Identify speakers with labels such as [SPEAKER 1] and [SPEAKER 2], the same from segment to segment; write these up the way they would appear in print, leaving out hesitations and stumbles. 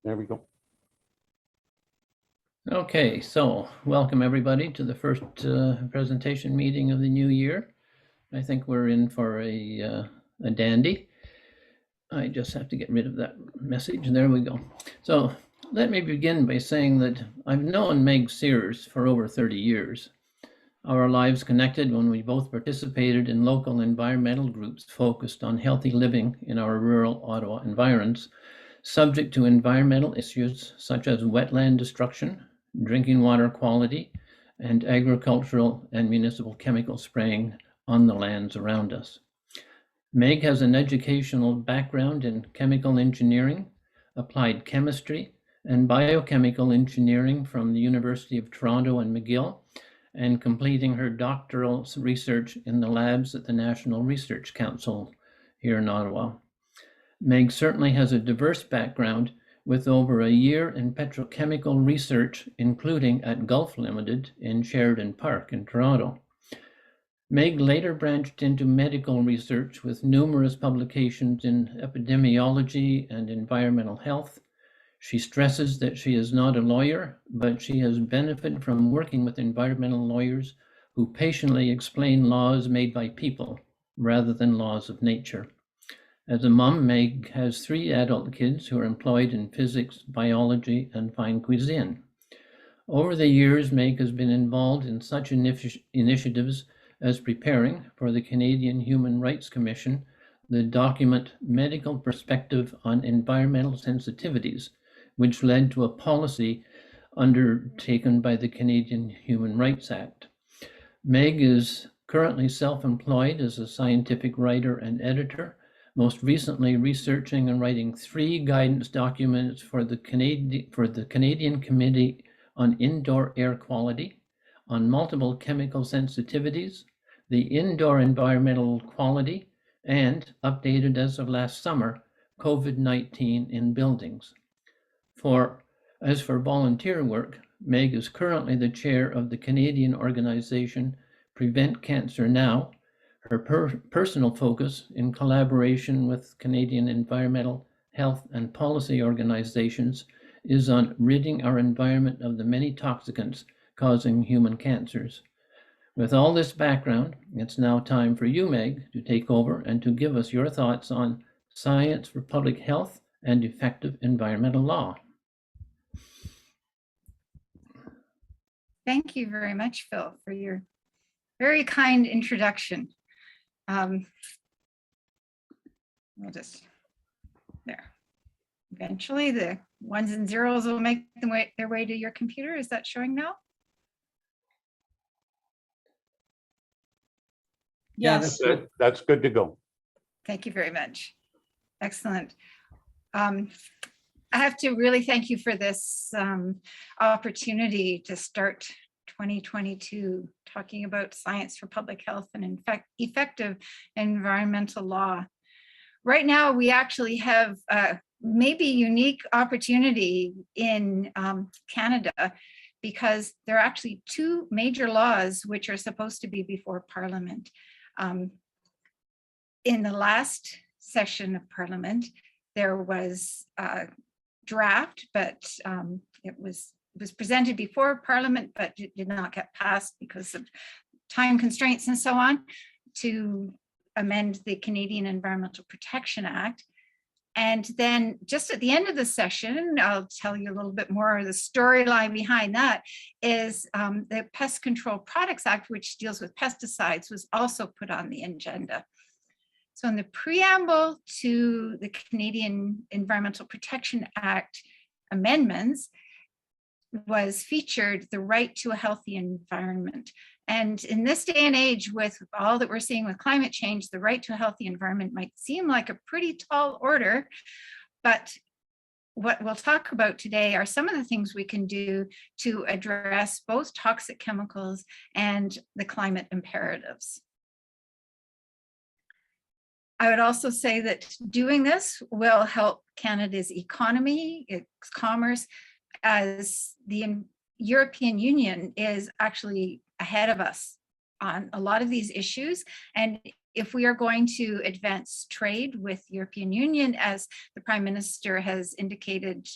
[SPEAKER 1] There we go.
[SPEAKER 2] Okay, so welcome everybody to the first presentation meeting of the new year. I think we're in for a dandy. I just have to get rid of that message. There we go. So let me begin by saying that I've known Meg Sears for over 30 years. Our lives connected when we both participated in local environmental groups focused on healthy living in our rural Ottawa environs, subject to environmental issues such as wetland destruction, drinking water quality, and agricultural and municipal chemical spraying on the lands around us. Meg has an educational background in chemical engineering, applied chemistry, and biochemical engineering from the University of Toronto and McGill, and completing her doctoral research in the labs at the National Research Council here in Ottawa. Meg certainly has a diverse background with over a year in petrochemical research, including at Gulf Limited in Sheridan Park in Toronto. Meg later branched into medical research with numerous publications in epidemiology and environmental health. She stresses that she is not a lawyer, but she has benefited from working with environmental lawyers who patiently explain laws made by people rather than laws of nature. As a mom, Meg has 3 adult kids who are employed in physics, biology, and fine cuisine. Over the years, Meg has been involved in such initiatives as preparing for the Canadian Human Rights Commission the document Medical Perspective on Environmental Sensitivities, which led to a policy undertaken by the Canadian Human Rights Act. Meg is currently self-employed as a scientific writer and editor, most recently researching and writing 3 guidance documents for the Canadian Committee on Indoor Air Quality, on multiple chemical sensitivities, the indoor environmental quality, and, updated as of last summer, COVID-19 in buildings. As for volunteer work, Meg is currently the chair of the Canadian organization Prevent Cancer Now. Her personal focus, in collaboration with Canadian environmental, health, and policy organizations, is on ridding our environment of the many toxicants causing human cancers. With all this background, it's now time for you, Meg, to take over and to give us your thoughts on science for public health and effective environmental law.
[SPEAKER 3] Thank you very much, Phil, for your very kind introduction. We'll just, there. Eventually the 1s and 0s will make their way to your computer. Is that showing now?
[SPEAKER 1] Yeah,
[SPEAKER 3] Yes.
[SPEAKER 1] that's good to go.
[SPEAKER 3] Thank you very much. Excellent. I have to really thank you for this opportunity to start 2022 talking about science for public health and in fact effective environmental law. Right now, we actually have maybe unique opportunity in Canada because there are actually 2 major laws which are supposed to be before Parliament. In the last session of Parliament, there was a draft, but it was presented before Parliament, but it did not get passed because of time constraints and so on, to amend the Canadian Environmental Protection Act. And then just at the end of the session, I'll tell you a little bit more of the storyline behind that, is the Pest Control Products Act, which deals with pesticides, was also put on the agenda. So in the preamble to the Canadian Environmental Protection Act amendments was featured the right to a healthy environment. And in this day and age, with all that we're seeing with climate change, the right to a healthy environment might seem like a pretty tall order, but what we'll talk about today are some of the things we can do to address both toxic chemicals and the climate imperatives. I would also say that doing this will help Canada's economy, its commerce, as the European Union is actually ahead of us on a lot of these issues. And if we are going to advance trade with European Union, as the Prime Minister has indicated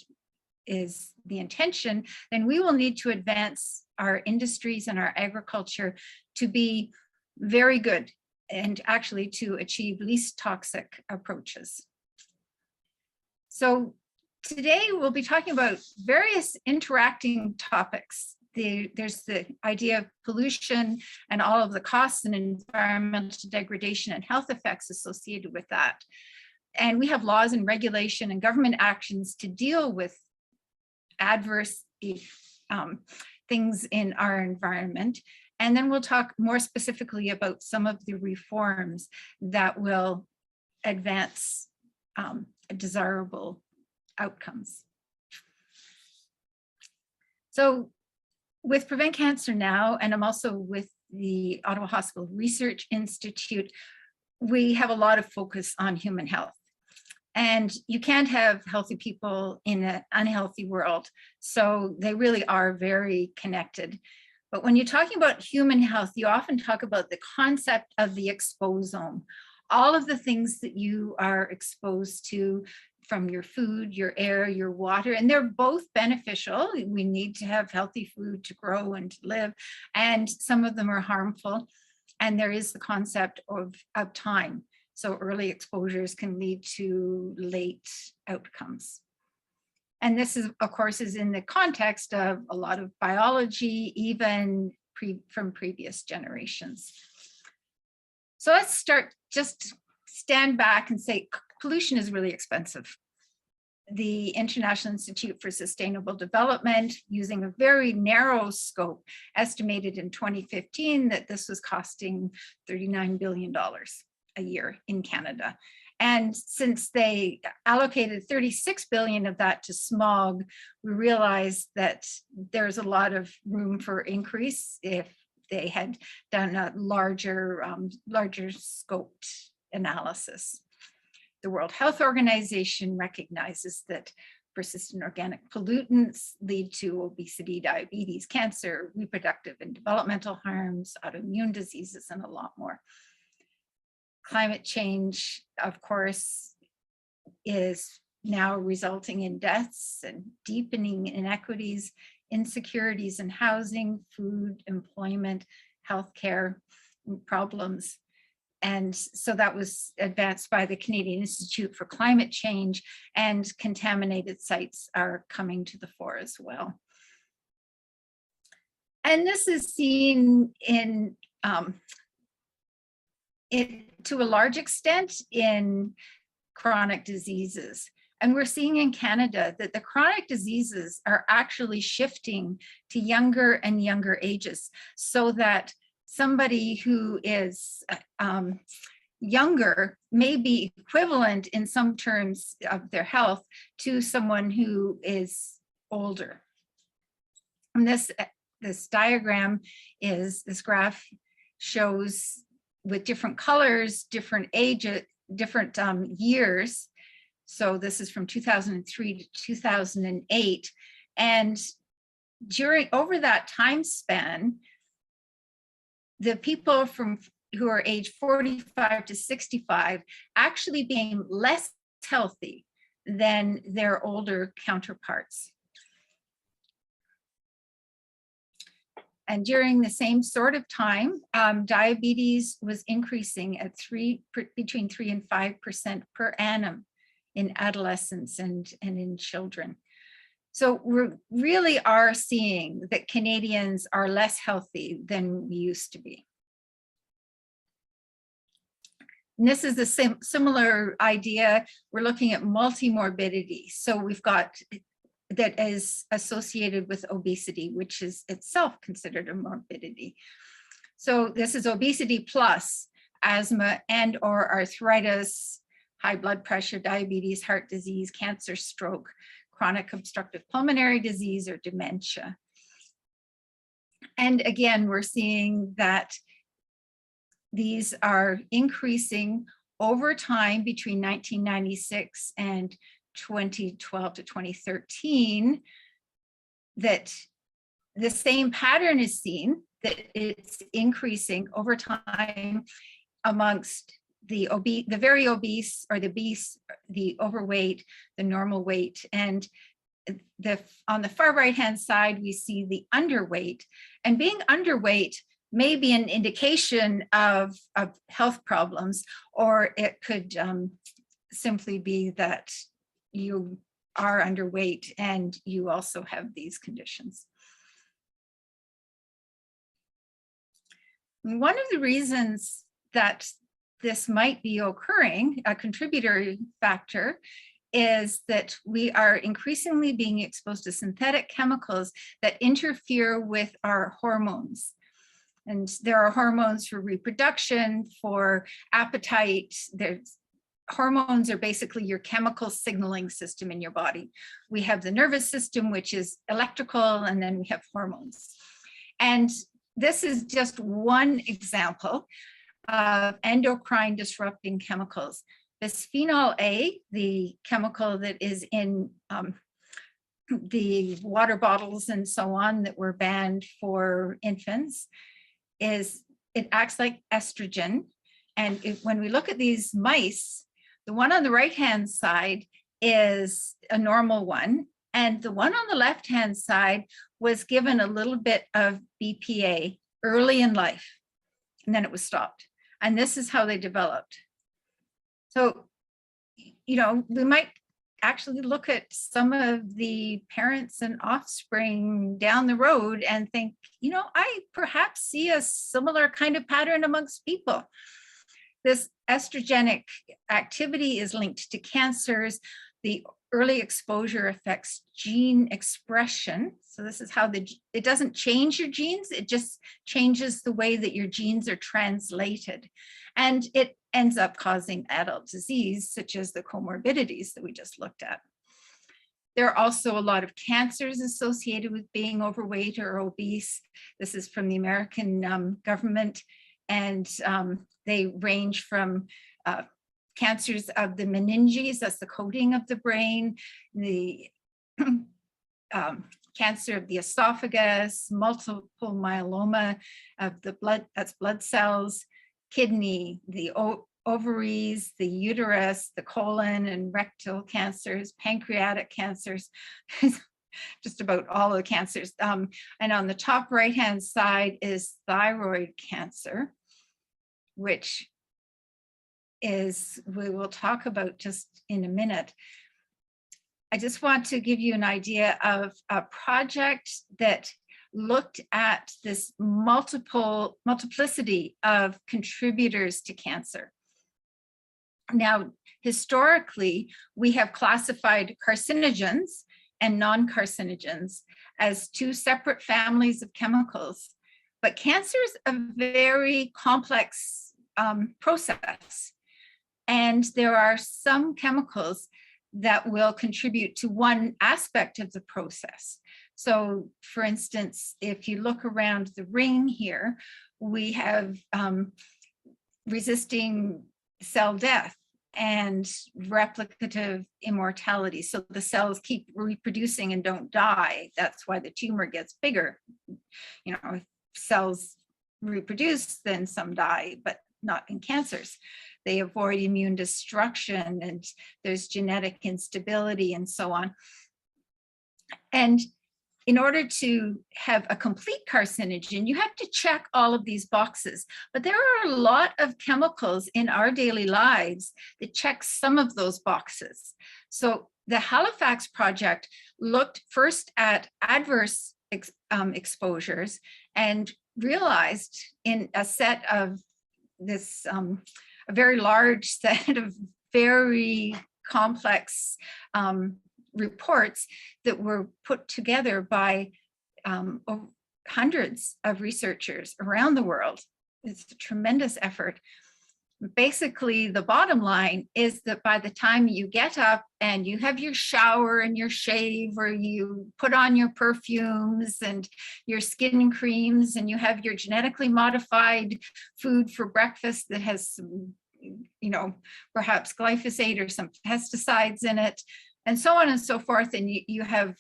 [SPEAKER 3] is the intention, then we will need to advance our industries and our agriculture to be very good and actually to achieve least toxic approaches. So today we'll be talking about various interacting topics. There's the idea of pollution and all of the costs and environmental degradation and health effects associated with that. And we have laws and regulation and government actions to deal with adverse things in our environment. And then we'll talk more specifically about some of the reforms that will advance desirable outcomes. So with Prevent Cancer Now, and I'm also with the Ottawa Hospital Research Institute, we have a lot of focus on human health. And you can't have healthy people in an unhealthy world. So they really are very connected. But when you're talking about human health, you often talk about the concept of the exposome, all of the things that you are exposed to from your food, your air, your water, and they're both beneficial. We need to have healthy food to grow and to live, and some of them are harmful. And there is the concept of time. So early exposures can lead to late outcomes. And this is, of course, is in the context of a lot of biology, even from previous generations. So let's start, just stand back and say, pollution is really expensive. The International Institute for Sustainable Development, using a very narrow scope, estimated in 2015 that this was costing $39 billion a year in Canada. And since they allocated 36 billion of that to smog, we realized that there's a lot of room for increase if they had done a larger scoped analysis. The World Health Organization recognizes that persistent organic pollutants lead to obesity, diabetes, cancer, reproductive and developmental harms, autoimmune diseases, and a lot more. Climate change, of course, is now resulting in deaths and deepening inequities, insecurities in housing, food, employment, healthcare problems. And so that was advanced by the Canadian Institute for Climate Change, and contaminated sites are coming to the fore as well. And this is seen in to a large extent in chronic diseases. And we're seeing in Canada that the chronic diseases are actually shifting to younger and younger ages, so that somebody who is younger may be equivalent in some terms of their health to someone who is older. And this diagram is, this graph shows with different colors, different ages, different years. So this is from 2003 to 2008. And over that time span, the people who are age 45 to 65 actually became less healthy than their older counterparts. And during the same sort of time, diabetes was increasing at between 3 and 5% per annum in adolescents and in children. So we really are seeing that Canadians are less healthy than we used to be. And this is a similar idea. We're looking at multimorbidity. So we've got that is associated with obesity, which is itself considered a morbidity. So this is obesity plus asthma and or arthritis, high blood pressure, diabetes, heart disease, cancer, stroke, chronic obstructive pulmonary disease, or dementia. And again, we're seeing that these are increasing over time between 1996 and 2012 to 2013, that the same pattern is seen, that it's increasing over time amongst the very obese, or the obese, the overweight, the normal weight. And on the far right-hand side, we see the underweight, and being underweight may be an indication of health problems, or it could simply be that you are underweight and you also have these conditions. One of the reasons that this might be occurring, a contributory factor, is that we are increasingly being exposed to synthetic chemicals that interfere with our hormones. And there are hormones for reproduction, for appetite. Hormones are basically your chemical signaling system in your body. We have the nervous system, which is electrical, and then we have hormones. And this is just one example of endocrine disrupting chemicals. Bisphenol A, the chemical that is in the water bottles and so on that were banned for infants, it acts like estrogen. And when we look at these mice, the one on the right-hand side is a normal one, and the one on the left-hand side was given a little bit of BPA early in life, and then it was stopped. And this is how they developed. So, you know, we might actually look at some of the parents and offspring down the road and think, you know, I perhaps see a similar kind of pattern amongst people. This estrogenic activity is linked to cancers. The early exposure affects gene expression. So this is how it doesn't change your genes, it just changes the way that your genes are translated. And it ends up causing adult disease, such as the comorbidities that we just looked at. There are also a lot of cancers associated with being overweight or obese. This is from the American government, and they range from cancers of the meninges, that's the coating of the brain, the cancer of the esophagus, multiple myeloma of the blood, that's blood cells, kidney, the ovaries, the uterus, the colon and rectal cancers, pancreatic cancers, just about all of the cancers. And on the top right-hand side is thyroid cancer, which we will talk about just in a minute. I just want to give you an idea of a project that looked at this multiplicity of contributors to cancer. Now, historically, we have classified carcinogens and non-carcinogens as two separate families of chemicals, but cancer is a very complex process. And there are some chemicals that will contribute to one aspect of the process. So for instance, if you look around the ring here, we have resisting cell death and replicative immortality. So the cells keep reproducing and don't die. That's why the tumor gets bigger. You know, if cells reproduce, then some die, but not in cancers. They avoid immune destruction, and there's genetic instability and so on. And in order to have a complete carcinogen, you have to check all of these boxes. But there are a lot of chemicals in our daily lives that check some of those boxes. So the Halifax Project looked first at adverse exposures and realized in a set of this, a very large set of very complex reports that were put together by hundreds of researchers around the world. It's a tremendous effort. Basically, the bottom line is that by the time you get up and you have your shower and your shave, or you put on your perfumes and your skin creams, and you have your genetically modified food for breakfast that has some, you know, perhaps glyphosate or some pesticides in it, and so on and so forth, and you have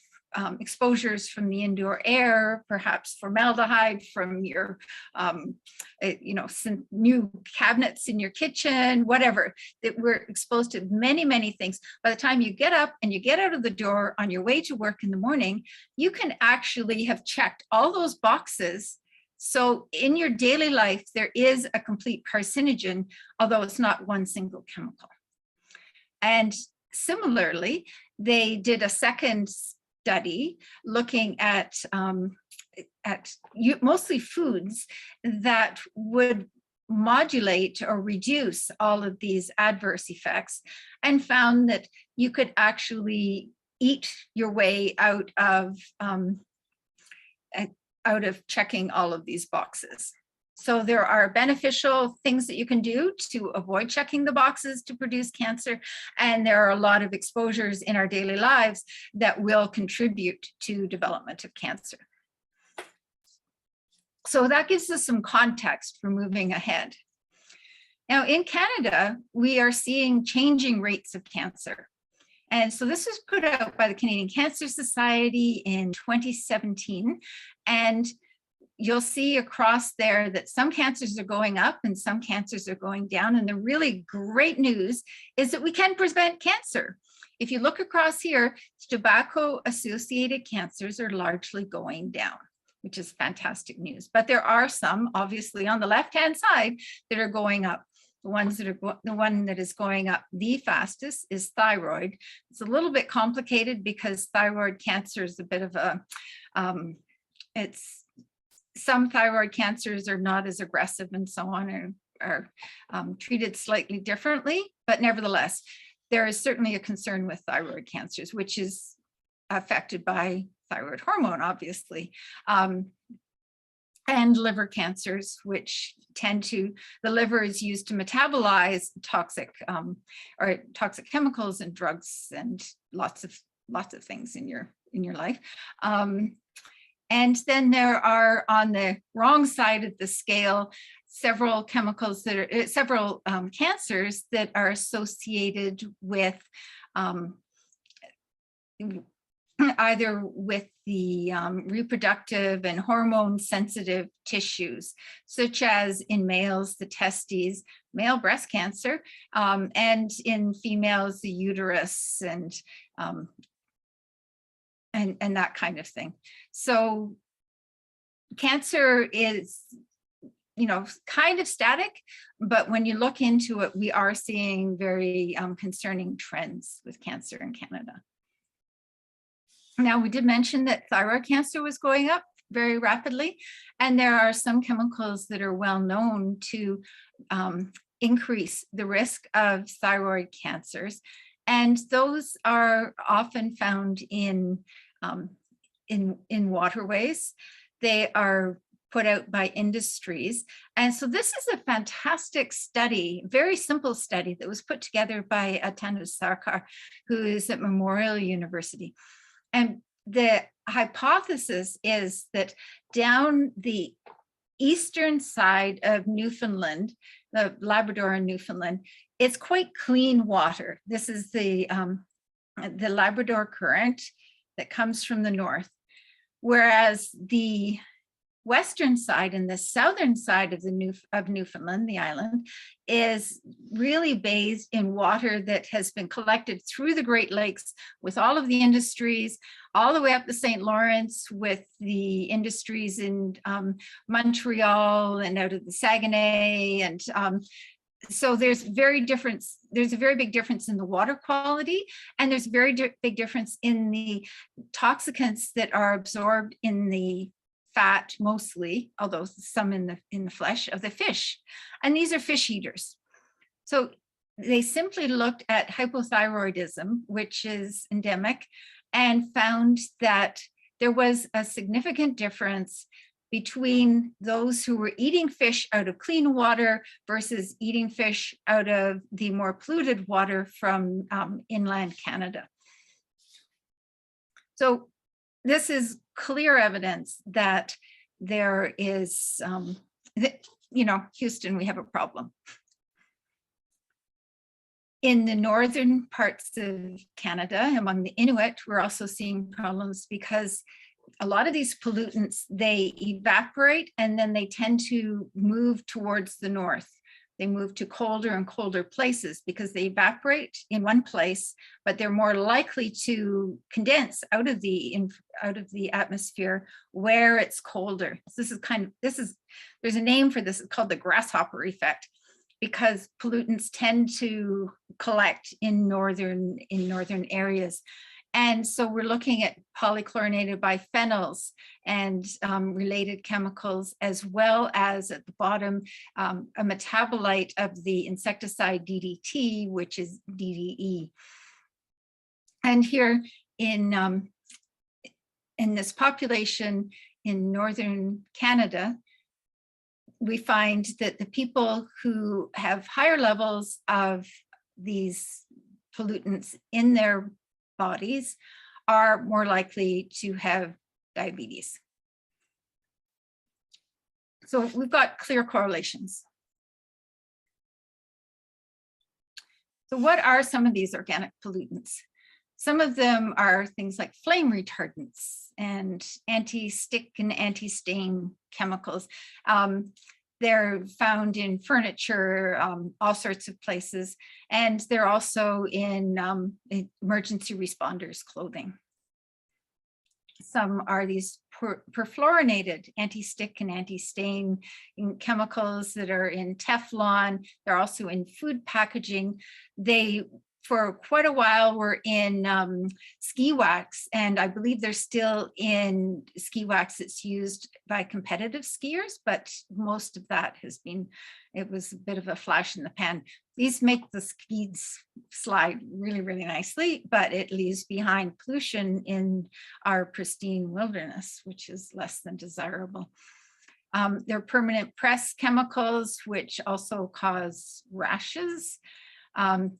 [SPEAKER 3] exposures from the indoor air, perhaps formaldehyde from your, some new cabinets in your kitchen, whatever, that we're exposed to many, many things. By the time you get up and you get out of the door on your way to work in the morning, you can actually have checked all those boxes. So in your daily life, there is a complete carcinogen, although it's not one single chemical. And similarly, they did a second study looking at mostly foods that would modulate or reduce all of these adverse effects, and found that you could actually eat your way out of checking all of these boxes. So there are beneficial things that you can do to avoid checking the boxes to produce cancer. And there are a lot of exposures in our daily lives that will contribute to development of cancer. So that gives us some context for moving ahead. Now in Canada, we are seeing changing rates of cancer. And so this was put out by the Canadian Cancer Society in 2017. And you'll see across there that some cancers are going up and some cancers are going down. And the really great news is that we can prevent cancer. If you look across here, tobacco-associated cancers are largely going down, which is fantastic news. But there are some, obviously, on the left-hand side that are going up. The one that is going up the fastest is thyroid. It's a little bit complicated because thyroid cancer is a bit of a, some thyroid cancers are not as aggressive and so on, are treated slightly differently, but nevertheless, there is certainly a concern with thyroid cancers, which is affected by thyroid hormone, obviously. And liver cancers, which the liver is used to metabolize toxic chemicals and drugs and lots of things in your life. And then there are, on the wrong side of the scale, several cancers that are associated with either with the reproductive and hormone sensitive tissues, such as in males, the testes, male breast cancer, and in females, the uterus and that kind of thing. So cancer is, kind of static, but when you look into it, we are seeing very concerning trends with cancer in Canada. Now, we did mention that thyroid cancer was going up very rapidly, and there are some chemicals that are well known to increase the risk of thyroid cancers, and those are often found in waterways. They are put out by industries. And so this is a fantastic study, very simple study that was put together by Tanu Sarkar, who is at Memorial University. And the hypothesis is that down the eastern side of Newfoundland, the Labrador and Newfoundland, it's quite clean water. This is the Labrador Current that comes from the north, whereas the western side and the southern side of Newfoundland, the island, is really bathed in water that has been collected through the Great Lakes with all of the industries, all the way up the St. Lawrence with the industries in Montreal and out of the Saguenay. And so there's a very big difference in the water quality, and there's a very big difference in the toxicants that are absorbed in the fat mostly, although some in the flesh of the fish. And these are fish eaters. So they simply looked at hypothyroidism, which is endemic, and found that there was a significant difference between those who were eating fish out of clean water versus eating fish out of the more polluted water from inland Canada. So this is clear evidence that there is, Houston, we have a problem. In the northern parts of Canada, among the Inuit, we're also seeing problems because a lot of these pollutants, they evaporate and then they tend to move towards the north. They move to colder and colder places because they evaporate in one place, but they're more likely to condense out of the atmosphere where it's colder. So there's a name for this, it's called the grasshopper effect, because pollutants tend to collect in northern areas. And so we're looking at polychlorinated biphenyls and related chemicals, as well as at the bottom, a metabolite of the insecticide DDT, which is DDE. And here in this population in northern Canada, we find that the people who have higher levels of these pollutants in their bodies are more likely to have diabetes. So we've got clear correlations. So what are some of these organic pollutants? Some of them are things like flame retardants and anti-stick and anti-stain chemicals. They're found in furniture, all sorts of places, and they're also in emergency responders' clothing. Some are these perfluorinated anti-stick and anti-stain chemicals that are in Teflon. They're also in food packaging. They, for quite a while, were in ski wax, and I believe they're still in ski wax that's used by competitive skiers, but most of that has been, it was a bit of a flash in the pan. These make the skis slide really, really nicely, but it leaves behind pollution in our pristine wilderness, which is less than desirable. They're permanent press chemicals, which also cause rashes.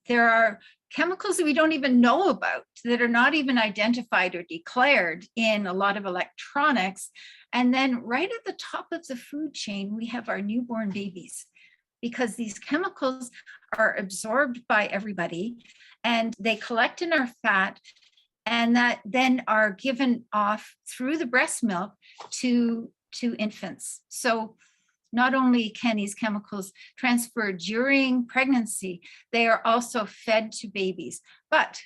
[SPEAKER 3] There are chemicals that we don't even know about, that are not even identified or declared in a lot of electronics. And then right at the top of the food chain, we have our newborn babies, because these chemicals are absorbed by everybody and they collect in our fat, and that then are given off through the breast milk to infants. So not only can these chemicals transfer during pregnancy, they are also fed to babies. But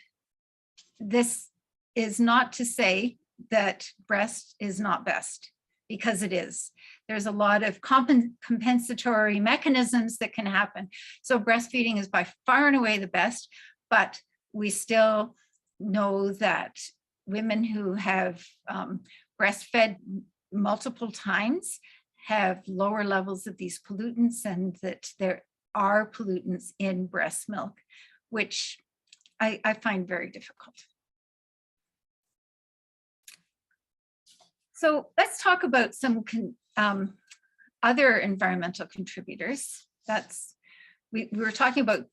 [SPEAKER 3] this is not to say that breast is not best, because it is. There's a lot of compensatory mechanisms that can happen. So breastfeeding is by far and away the best, but we still know that women who have breastfed multiple times have lower levels of these pollutants, and that there are pollutants in breast milk, which I find very difficult. So let's talk about some other environmental contributors. We were talking about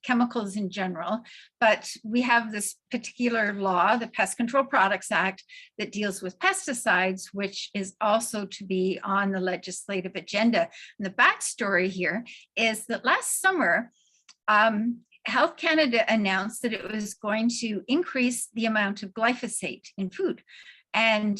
[SPEAKER 3] chemicals in general, but we have this particular law, the Pest Control Products Act, that deals with pesticides, which is also to be on the legislative agenda. And the backstory here is that last summer, Health Canada announced that it was going to increase the amount of glyphosate in food. And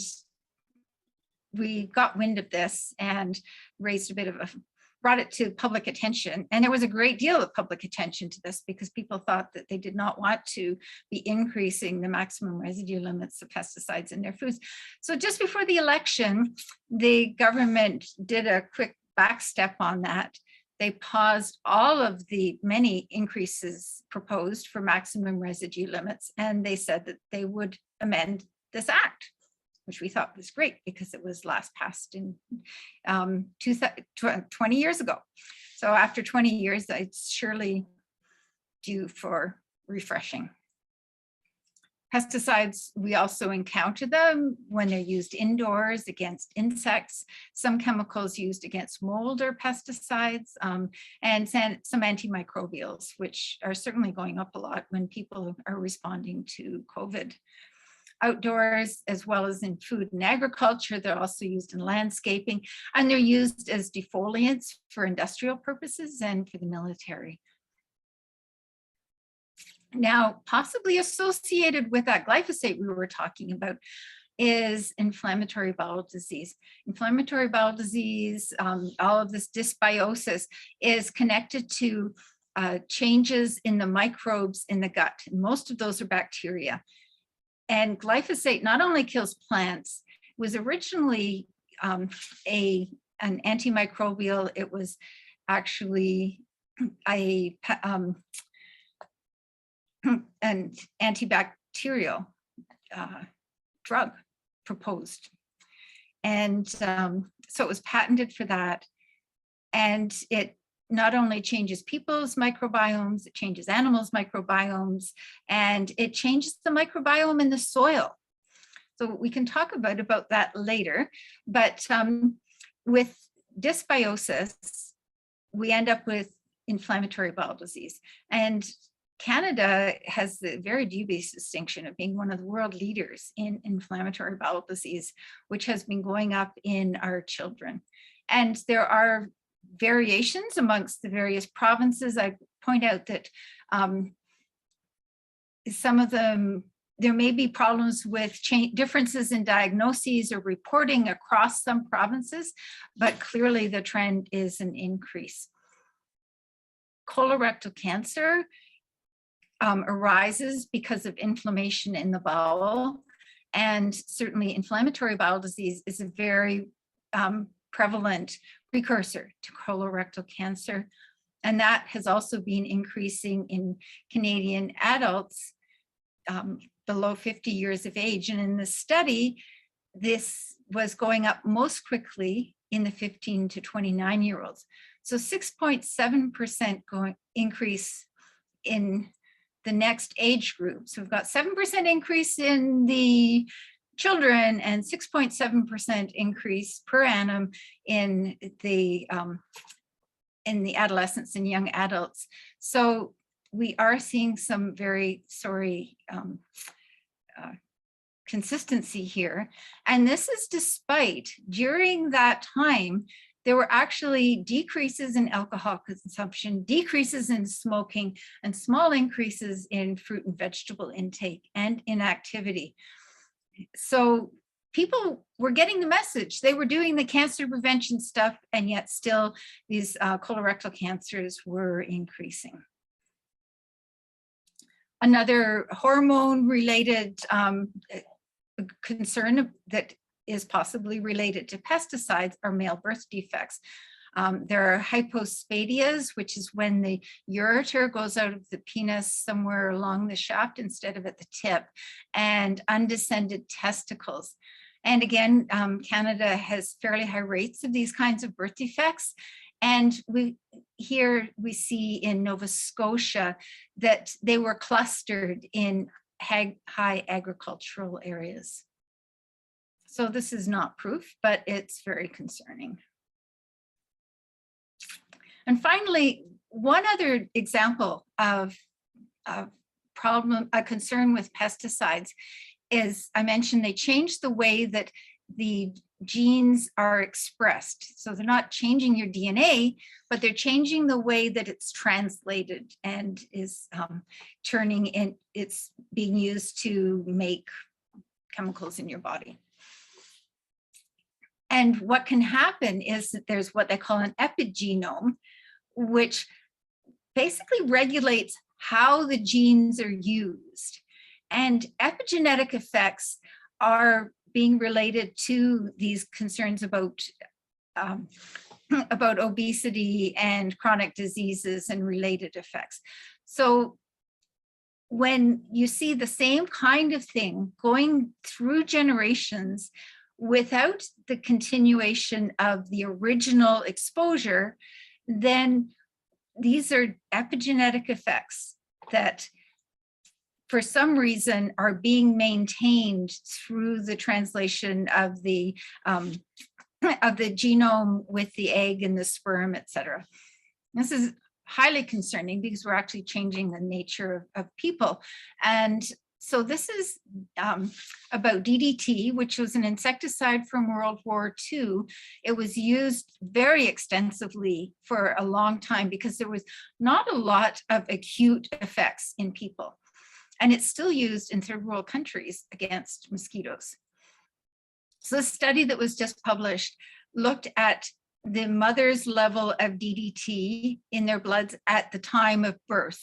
[SPEAKER 3] we got wind of this and brought it to public attention. And there was a great deal of public attention to this, because people thought that they did not want to be increasing the maximum residue limits of pesticides in their foods. So just before the election, the government did a quick back step on that. They paused all of the many increases proposed for maximum residue limits, and they said that they would amend this act, which we thought was great because it was last passed in 20 years ago. So after 20 years, it's surely due for refreshing. Pesticides, we also encounter them when they're used indoors against insects, some chemicals used against mold or pesticides, and some antimicrobials, which are certainly going up a lot when people are responding to COVID. Outdoors, as well as in food and agriculture, they're also used in landscaping, and they're used as defoliants for industrial purposes and for the military. Now, possibly associated with that glyphosate we were talking about is inflammatory bowel disease. Inflammatory bowel disease, all of this dysbiosis is connected to changes in the microbes in the gut. And most of those are bacteria. And glyphosate not only kills plants, it was originally an antimicrobial, it was actually an antibacterial drug proposed. And so it was patented for that. And it not only changes people's microbiomes, it changes animals' microbiomes, and it changes the microbiome in the soil. So we can talk about that later. But with dysbiosis, we end up with inflammatory bowel disease. And Canada has the very dubious distinction of being one of the world leaders in inflammatory bowel disease, which has been going up in our children. And there are variations amongst the various provinces. I point out that some of them, there may be problems with differences in diagnoses or reporting across some provinces, but clearly the trend is an increase. Colorectal cancer arises because of inflammation in the bowel, and certainly inflammatory bowel disease is a very prevalent precursor to colorectal cancer, and that has also been increasing in Canadian adults below 50 years of age. And in the study, this was going up most quickly in the 15 to 29-year-olds. So 6.7% increase in the next age group. So we've got 7% increase in the children and 6.7% increase per annum in the adolescents and young adults. So we are seeing some very sorry consistency here. And this is despite during that time, there were actually decreases in alcohol consumption, decreases in smoking, and small increases in fruit and vegetable intake and inactivity. So people were getting the message. They were doing the cancer prevention stuff, and yet still these colorectal cancers were increasing. Another hormone-related concern that is possibly related to pesticides are male birth defects. There are hypospadias, which is when the ureter goes out of the penis somewhere along the shaft instead of at the tip, and undescended testicles. And again, Canada has fairly high rates of these kinds of birth defects. And here we see in Nova Scotia that they were clustered in high agricultural areas. So this is not proof, but it's very concerning. And finally, one other example of a concern with pesticides is, I mentioned they changed the way that the genes are expressed. So they're not changing your DNA, but they're changing the way that it's translated and is turning in, it's being used to make chemicals in your body. And what can happen is that there's what they call an epigenome, which basically regulates how the genes are used. And epigenetic effects are being related to these concerns about obesity and chronic diseases and related effects. So when you see the same kind of thing going through generations without the continuation of the original exposure, then these are epigenetic effects that for some reason are being maintained through the translation of the genome with the egg and the sperm, etc. This is highly concerning because we're actually changing the nature of people. And so this is about DDT, which was an insecticide from World War II. It was used very extensively for a long time because there was not a lot of acute effects in people. and it's still used in third world countries against mosquitoes. So the study that was just published looked at the mother's level of DDT in their bloods at the time of birth.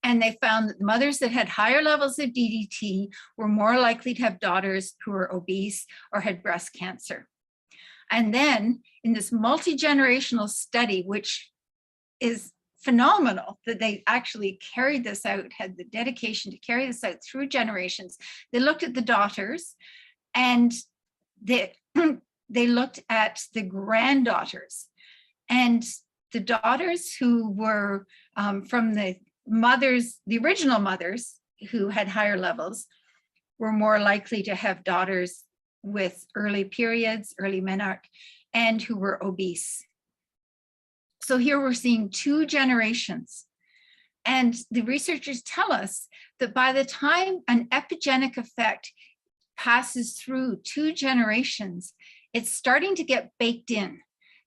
[SPEAKER 3] And they found that mothers that had higher levels of DDT were more likely to have daughters who were obese or had breast cancer. And then in this multi-generational study, which is phenomenal that they actually carried this out, had the dedication to carry this out through generations, they looked at the daughters and they looked at the granddaughters. And the daughters who were from the original mothers who had higher levels were more likely to have daughters with early periods, early menarche, and who were obese. So here we're seeing 2 generations. And the researchers tell us that by the time an epigenic effect passes through 2 generations, it's starting to get baked in,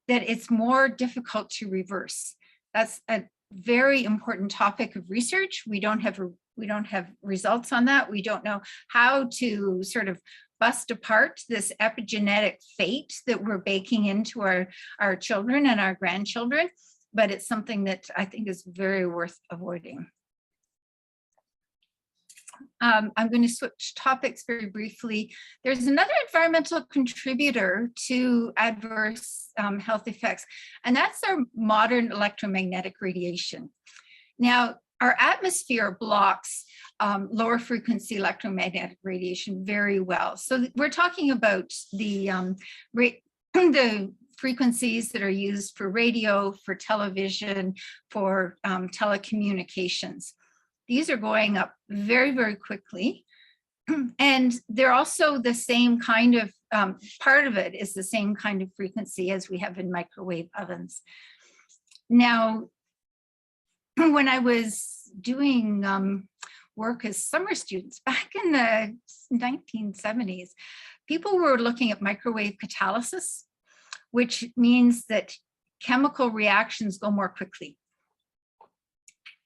[SPEAKER 3] that it's more difficult to reverse. That's a very important topic of research. We don't have results on that. We don't know how to sort of bust apart this epigenetic fate that we're baking into our children and our grandchildren, but it's something that I think is very worth avoiding. I'm going to switch topics very briefly. There's another environmental contributor to adverse health effects, and that's our modern electromagnetic radiation. Now, our atmosphere blocks lower frequency electromagnetic radiation very well. So we're talking about the frequencies that are used for radio, for television, for telecommunications. These are going up very, very quickly. And they're also the same kind of, part of it is the same kind of frequency as we have in microwave ovens. Now, when I was doing work as summer students back in the 1970s, people were looking at microwave catalysis, which means that chemical reactions go more quickly.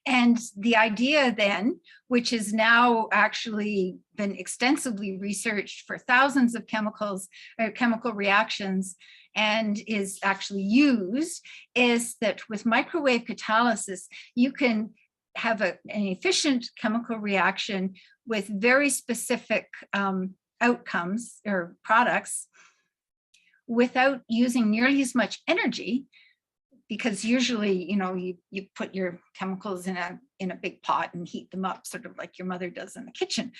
[SPEAKER 3] And the idea then, which has now actually been extensively researched for thousands of chemical reactions and is actually used, is that with microwave catalysis, you can have an efficient chemical reaction with very specific outcomes or products without using nearly as much energy. Because usually, you put your chemicals in a big pot and heat them up, sort of like your mother does in the kitchen.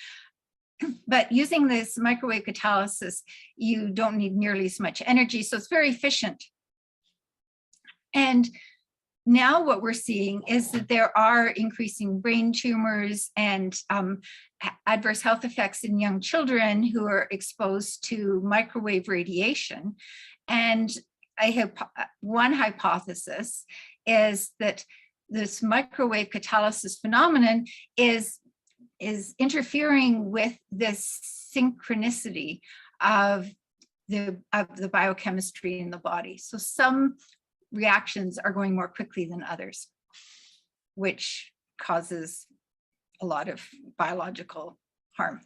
[SPEAKER 3] But using this microwave catalysis, you don't need nearly as much energy, so it's very efficient. And now what we're seeing is that there are increasing brain tumors and adverse health effects in young children who are exposed to microwave radiation. And I have one hypothesis is that this microwave catalysis phenomenon is interfering with this synchronicity of the biochemistry in the body. So some reactions are going more quickly than others, which causes a lot of biological harm.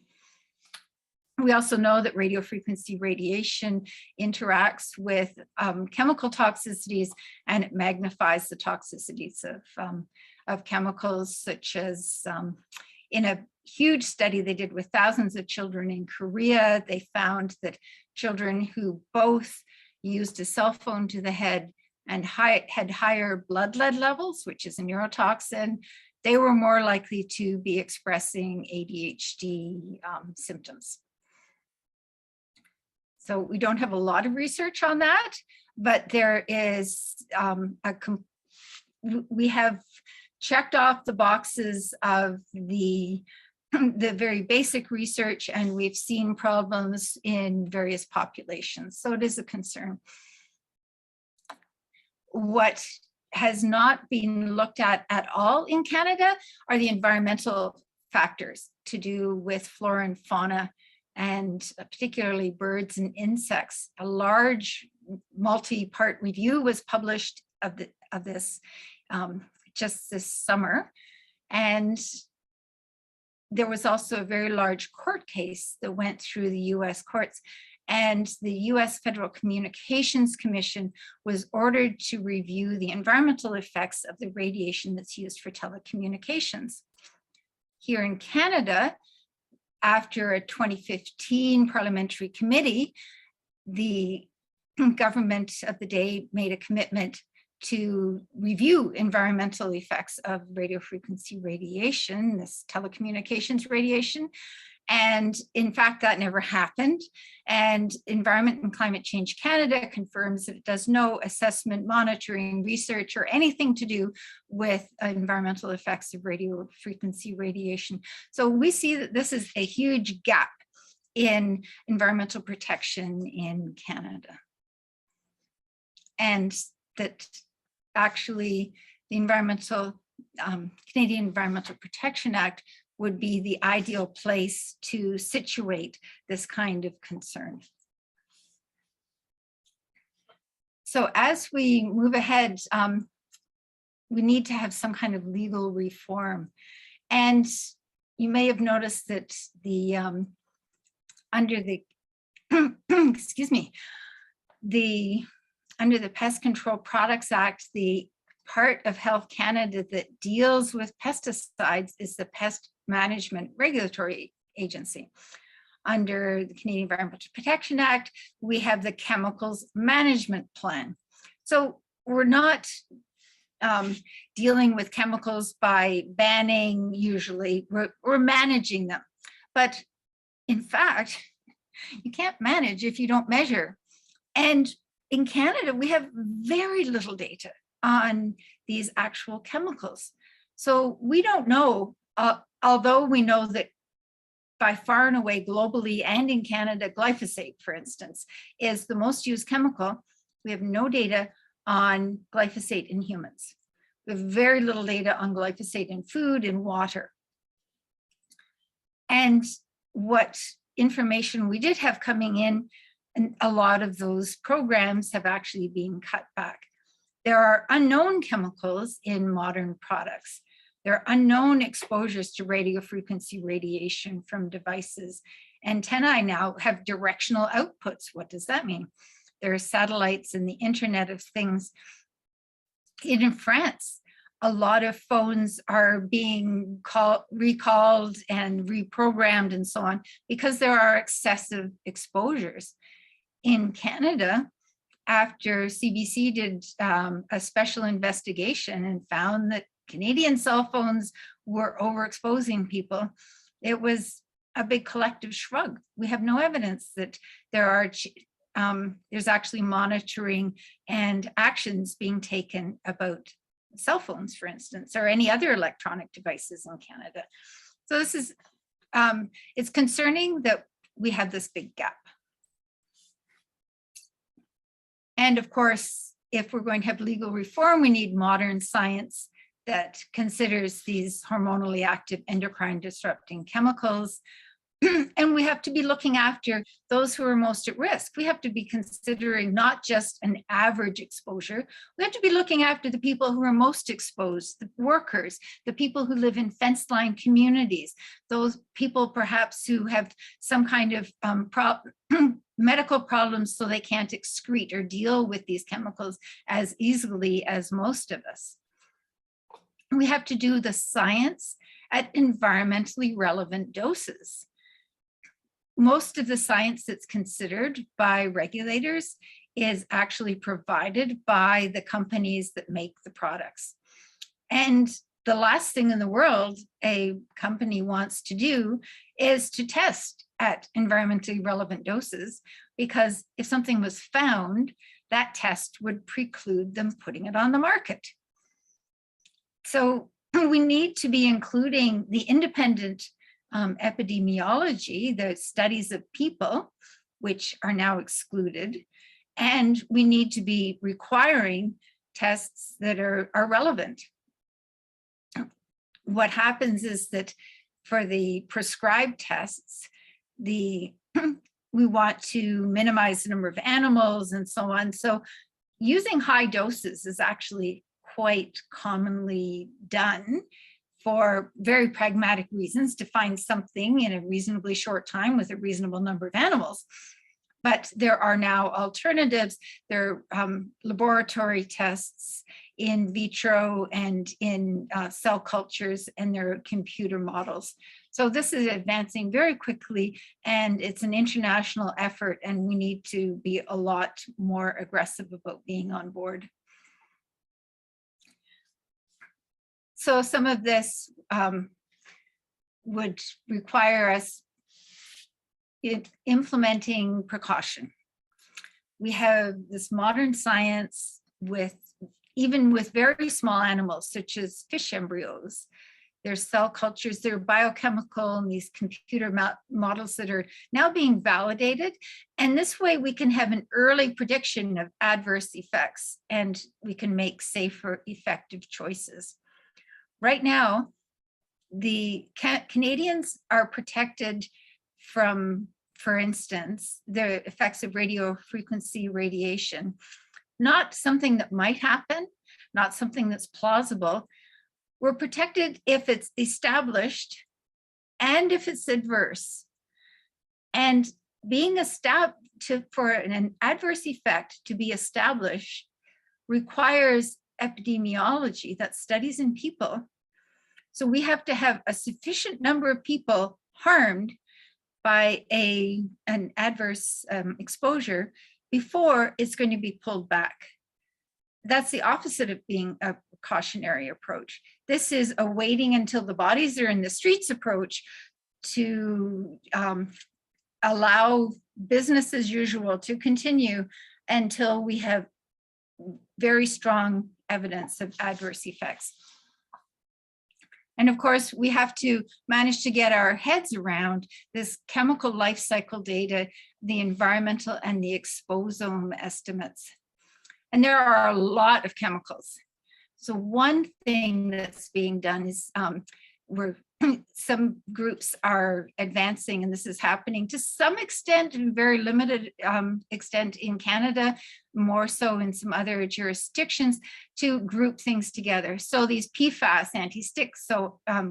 [SPEAKER 3] We also know that radiofrequency radiation interacts with chemical toxicities, and it magnifies the toxicities of chemicals, such as in a huge study they did with thousands of children in Korea, they found that children who both used a cell phone to the head and had higher blood lead levels, which is a neurotoxin, they were more likely to be expressing ADHD symptoms. So we don't have a lot of research on that, but there is we have checked off the boxes of the very basic research, and we've seen problems in various populations. So it is a concern. What has not been looked at all in Canada are the environmental factors to do with flora and fauna, and particularly birds and insects. A large multi-part review was published of this just this summer. And there was also a very large court case that went through the US courts, and the US Federal Communications Commission was ordered to review the environmental effects of the radiation that's used for telecommunications. Here in Canada, after a 2015 parliamentary committee, the government of the day made a commitment to review environmental effects of radio frequency radiation, this telecommunications radiation. And in fact, that never happened. And Environment and Climate Change Canada confirms that it does no assessment, monitoring, research, or anything to do with environmental effects of radio frequency radiation. So we see that this is a huge gap in environmental protection in Canada. And that actually the Canadian Environmental Protection Act would be the ideal place to situate this kind of concern. So as we move ahead, we need to have some kind of legal reform. And you may have noticed that the under the excuse me, under the Pest Control Products Act, the part of Health Canada that deals with pesticides is the Pest Management Regulatory Agency. Under the Canadian Environmental Protection Act, we have the Chemicals Management Plan. So we're not dealing with chemicals by banning usually, we're managing them. But in fact, you can't manage if you don't measure. And in Canada, we have very little data on these actual chemicals. So we don't know, although we know that by far and away globally and in Canada, glyphosate, for instance, is the most used chemical. We have no data on glyphosate in humans. We have very little data on glyphosate in food and water. And what information we did have coming in, and a lot of those programs have actually been cut back. There are unknown chemicals in modern products. There are unknown exposures to radio frequency radiation from devices. Antennae now have directional outputs. What does that mean? There are satellites and the Internet of Things. In France, a lot of phones are being recalled and reprogrammed and so on because there are excessive exposures. In Canada, after CBC did a special investigation and found that Canadian cell phones were overexposing people, it was a big collective shrug. We have no evidence that there's actually monitoring and actions being taken about cell phones, for instance, or any other electronic devices in Canada. So this is, it's concerning that we have this big gap. And of course, if we're going to have legal reform, we need modern science that considers these hormonally active endocrine disrupting chemicals. And we have to be looking after those who are most at risk. We have to be considering not just an average exposure. We have to be looking after the people who are most exposed, the workers, the people who live in fence-line communities, those people perhaps who have some kind of medical problems so they can't excrete or deal with these chemicals as easily as most of us. We have to do the science at environmentally relevant doses. Most of the science that's considered by regulators is actually provided by the companies that make the products. And the last thing in the world a company wants to do is to test at environmentally relevant doses, because if something was found, that test would preclude them putting it on the market. So we need to be including the independent epidemiology, the studies of people, which are now excluded, and we need to be requiring tests that are relevant. What happens is that for the prescribed tests, we want to minimize the number of animals and so on. So using high doses is actually quite commonly done for very pragmatic reasons to find something in a reasonably short time with a reasonable number of animals. But there are now alternatives. There are laboratory tests in vitro and in cell cultures, and there are computer models. So this is advancing very quickly, and it's an international effort, and we need to be a lot more aggressive about being on board. So some of this would require us implementing precaution. We have this modern science with, even with very small animals, such as fish embryos. There's cell cultures, there are biochemical and these computer models that are now being validated. And this way we can have an early prediction of adverse effects, and we can make safer, effective choices. Right now, the Canadians are protected from, for instance, the effects of radio frequency radiation. Not something that might happen, not something that's plausible. We're protected if it's established and if it's adverse. And being established, for an adverse effect to be established requires epidemiology, that studies in people. So we have to have a sufficient number of people harmed by an adverse exposure before it's going to be pulled back. That's the opposite of being a precautionary approach. This is a waiting until the bodies are in the streets approach to allow business as usual to continue until we have very strong evidence of adverse effects. And of course, we have to manage to get our heads around this chemical life cycle data, the environmental and the exposome estimates. And there are a lot of chemicals. So one thing that's being done is some groups are advancing, and this is happening to some extent, in very limited extent in Canada, more so in some other jurisdictions, to group things together. So these PFAS, anti-stick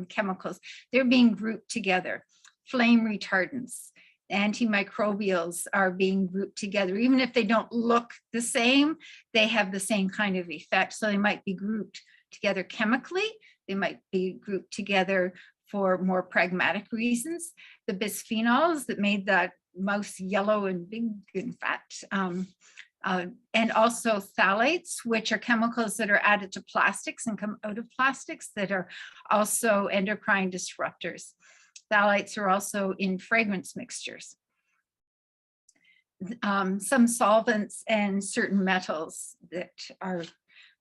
[SPEAKER 3] chemicals, they're being grouped together. Flame retardants, antimicrobials are being grouped together. Even if they don't look the same, they have the same kind of effect. So they might be grouped together chemically, they might be grouped together for more pragmatic reasons. The bisphenols that made that mouse yellow and big and fat, and also phthalates, which are chemicals that are added to plastics and come out of plastics that are also endocrine disruptors. Phthalates are also in fragrance mixtures. Some solvents and certain metals that are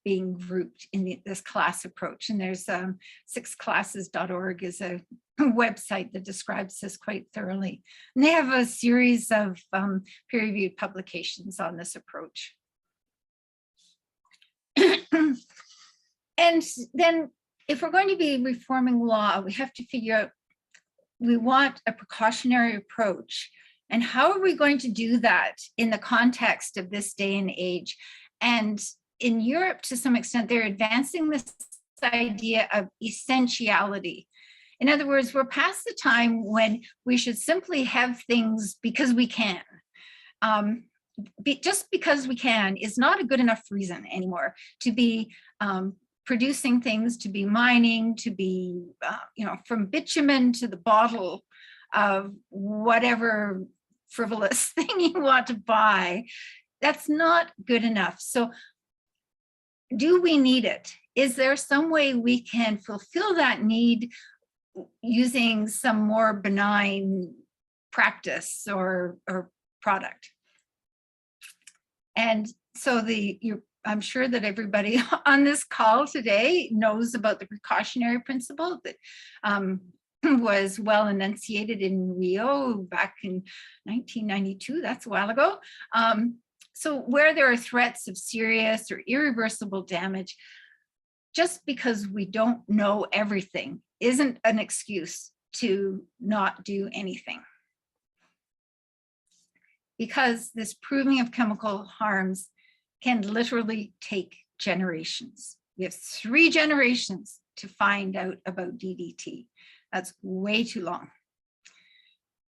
[SPEAKER 3] being grouped in this class approach. And there's sixclasses.org is a website that describes this quite thoroughly. And they have a series of peer-reviewed publications on this approach. And then if we're going to be reforming law, we have to figure out, we want a precautionary approach. And how are we going to do that in the context of this day and age? And in Europe, to some extent, they're advancing this idea of essentiality. In other words, we're past the time when we should simply have things because we can. Just because we can is not a good enough reason anymore to be producing things, to be mining, to be, from bitumen to the bottle of whatever frivolous thing you want to buy. That's not good enough. So do we need it? Is there some way we can fulfill that need using some more benign practice or product? And so I'm sure that everybody on this call today knows about the precautionary principle that was well enunciated in Rio back in 1992, that's a while ago. So where there are threats of serious or irreversible damage, just because we don't know everything isn't an excuse to not do anything. Because this proving of chemical harms can literally take generations. We have 3 generations to find out about DDT. That's way too long.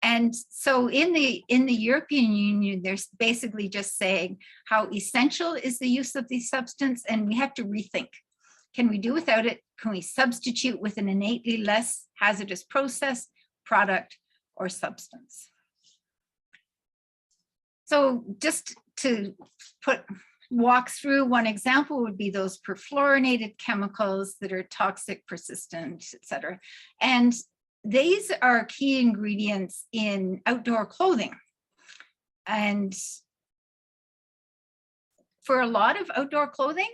[SPEAKER 3] And so in the European Union, they're basically just saying how essential is the use of these substances, and we have to rethink. Can we do without it? Can we substitute with an innately less hazardous process, product, or substance? So just to walk through, one example would be those perfluorinated chemicals that are toxic, persistent, etc. And these are key ingredients in outdoor clothing. And for a lot of outdoor clothing,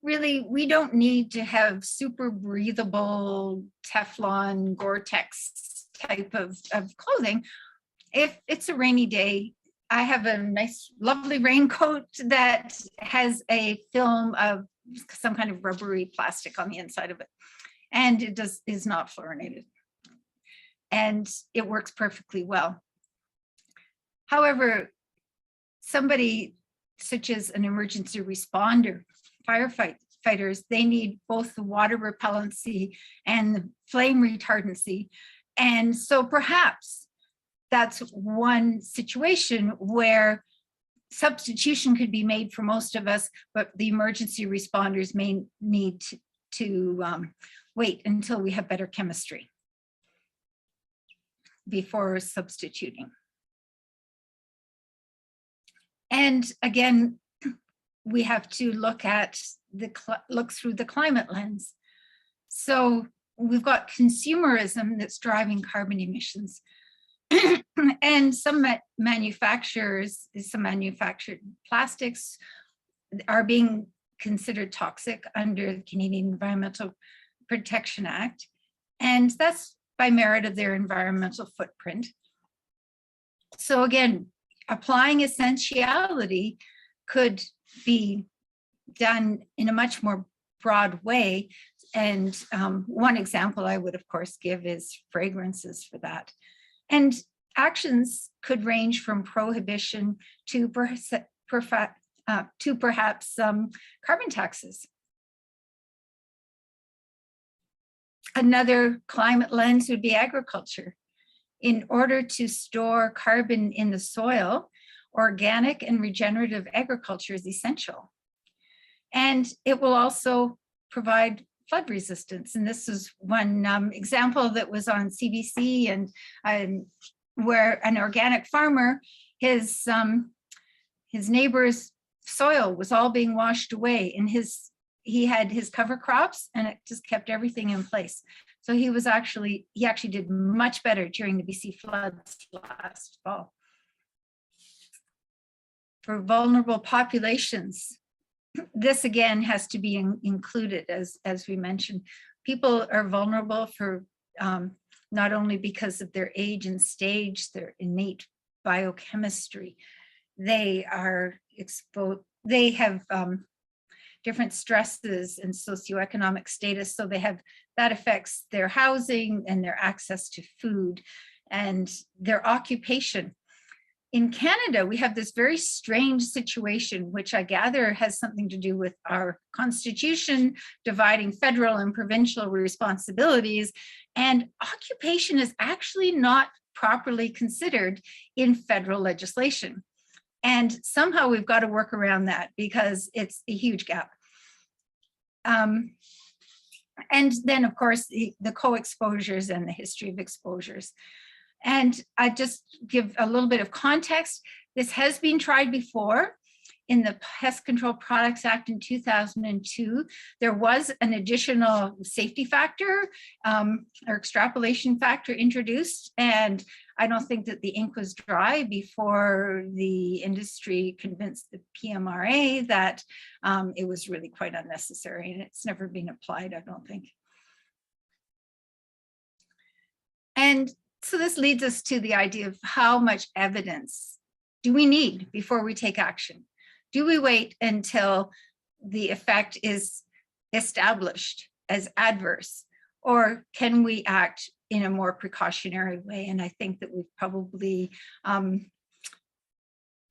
[SPEAKER 3] really, we don't need to have super breathable Teflon, Gore-Tex type of clothing. If it's a rainy day, I have a nice, lovely raincoat that has a film of some kind of rubbery plastic on the inside of it. And it is not fluorinated. And it works perfectly well. However, somebody such as an emergency responder, firefighters, they need both the water repellency and the flame retardancy. And so perhaps that's one situation where substitution could be made for most of us, but the emergency responders may need to wait until we have better chemistry before substituting. And again, we have to look through the climate lens. So we've got consumerism that's driving carbon emissions. And some manufactured plastics are being considered toxic under the Canadian Environmental Protection Act. And that's by merit of their environmental footprint. So again, applying essentiality could be done in a much more broad way. And one example I would, of course, give is fragrances for that. And actions could range from prohibition to perhaps carbon taxes. Another climate lens would be agriculture. In order to store carbon in the soil, organic and regenerative agriculture is essential. And it will also provide flood resistance. And this is one example that was on CBC, and where an organic farmer, his neighbor's soil was all being washed away, and he had his cover crops, and it just kept everything in place. So he actually did much better during the BC floods last fall. For vulnerable populations, this again has to be included, as we mentioned. People are vulnerable for not only because of their age and stage, their innate biochemistry. They are exposed, they have different stresses and socioeconomic status. So that affects their housing and their access to food and their occupation. In Canada, we have this very strange situation, which I gather has something to do with our constitution dividing federal and provincial responsibilities. And occupation is actually not properly considered in federal legislation. And somehow we've got to work around that because it's a huge gap. And then, of course, the co-exposures and the history of exposures. And I just give a little bit of context. This has been tried before in the Pest Control Products Act in 2002. There was an additional safety factor or extrapolation factor introduced. And I don't think that the ink was dry before the industry convinced the PMRA that it was really quite unnecessary, and it's never been applied, I don't think. And so this leads us to the idea of how much evidence do we need before we take action? Do we wait until the effect is established as adverse, or can we act in a more precautionary way? And I think that we've probably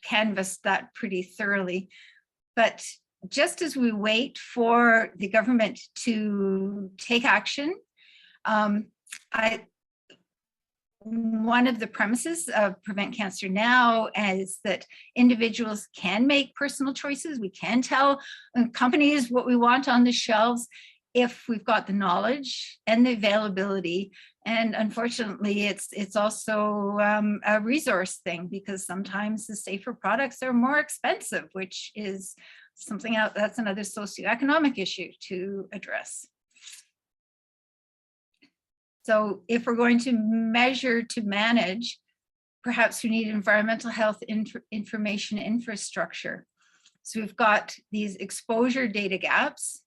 [SPEAKER 3] canvassed that pretty thoroughly. But just as we wait for the government to take action, one of the premises of Prevent Cancer Now is that individuals can make personal choices. We can tell companies what we want on the shelves if we've got the knowledge and the availability. And unfortunately, it's also a resource thing, because sometimes the safer products are more expensive, which is something else. That's another socioeconomic issue to address. So if we're going to measure to manage, perhaps we need environmental health information infrastructure. So we've got these exposure data gaps,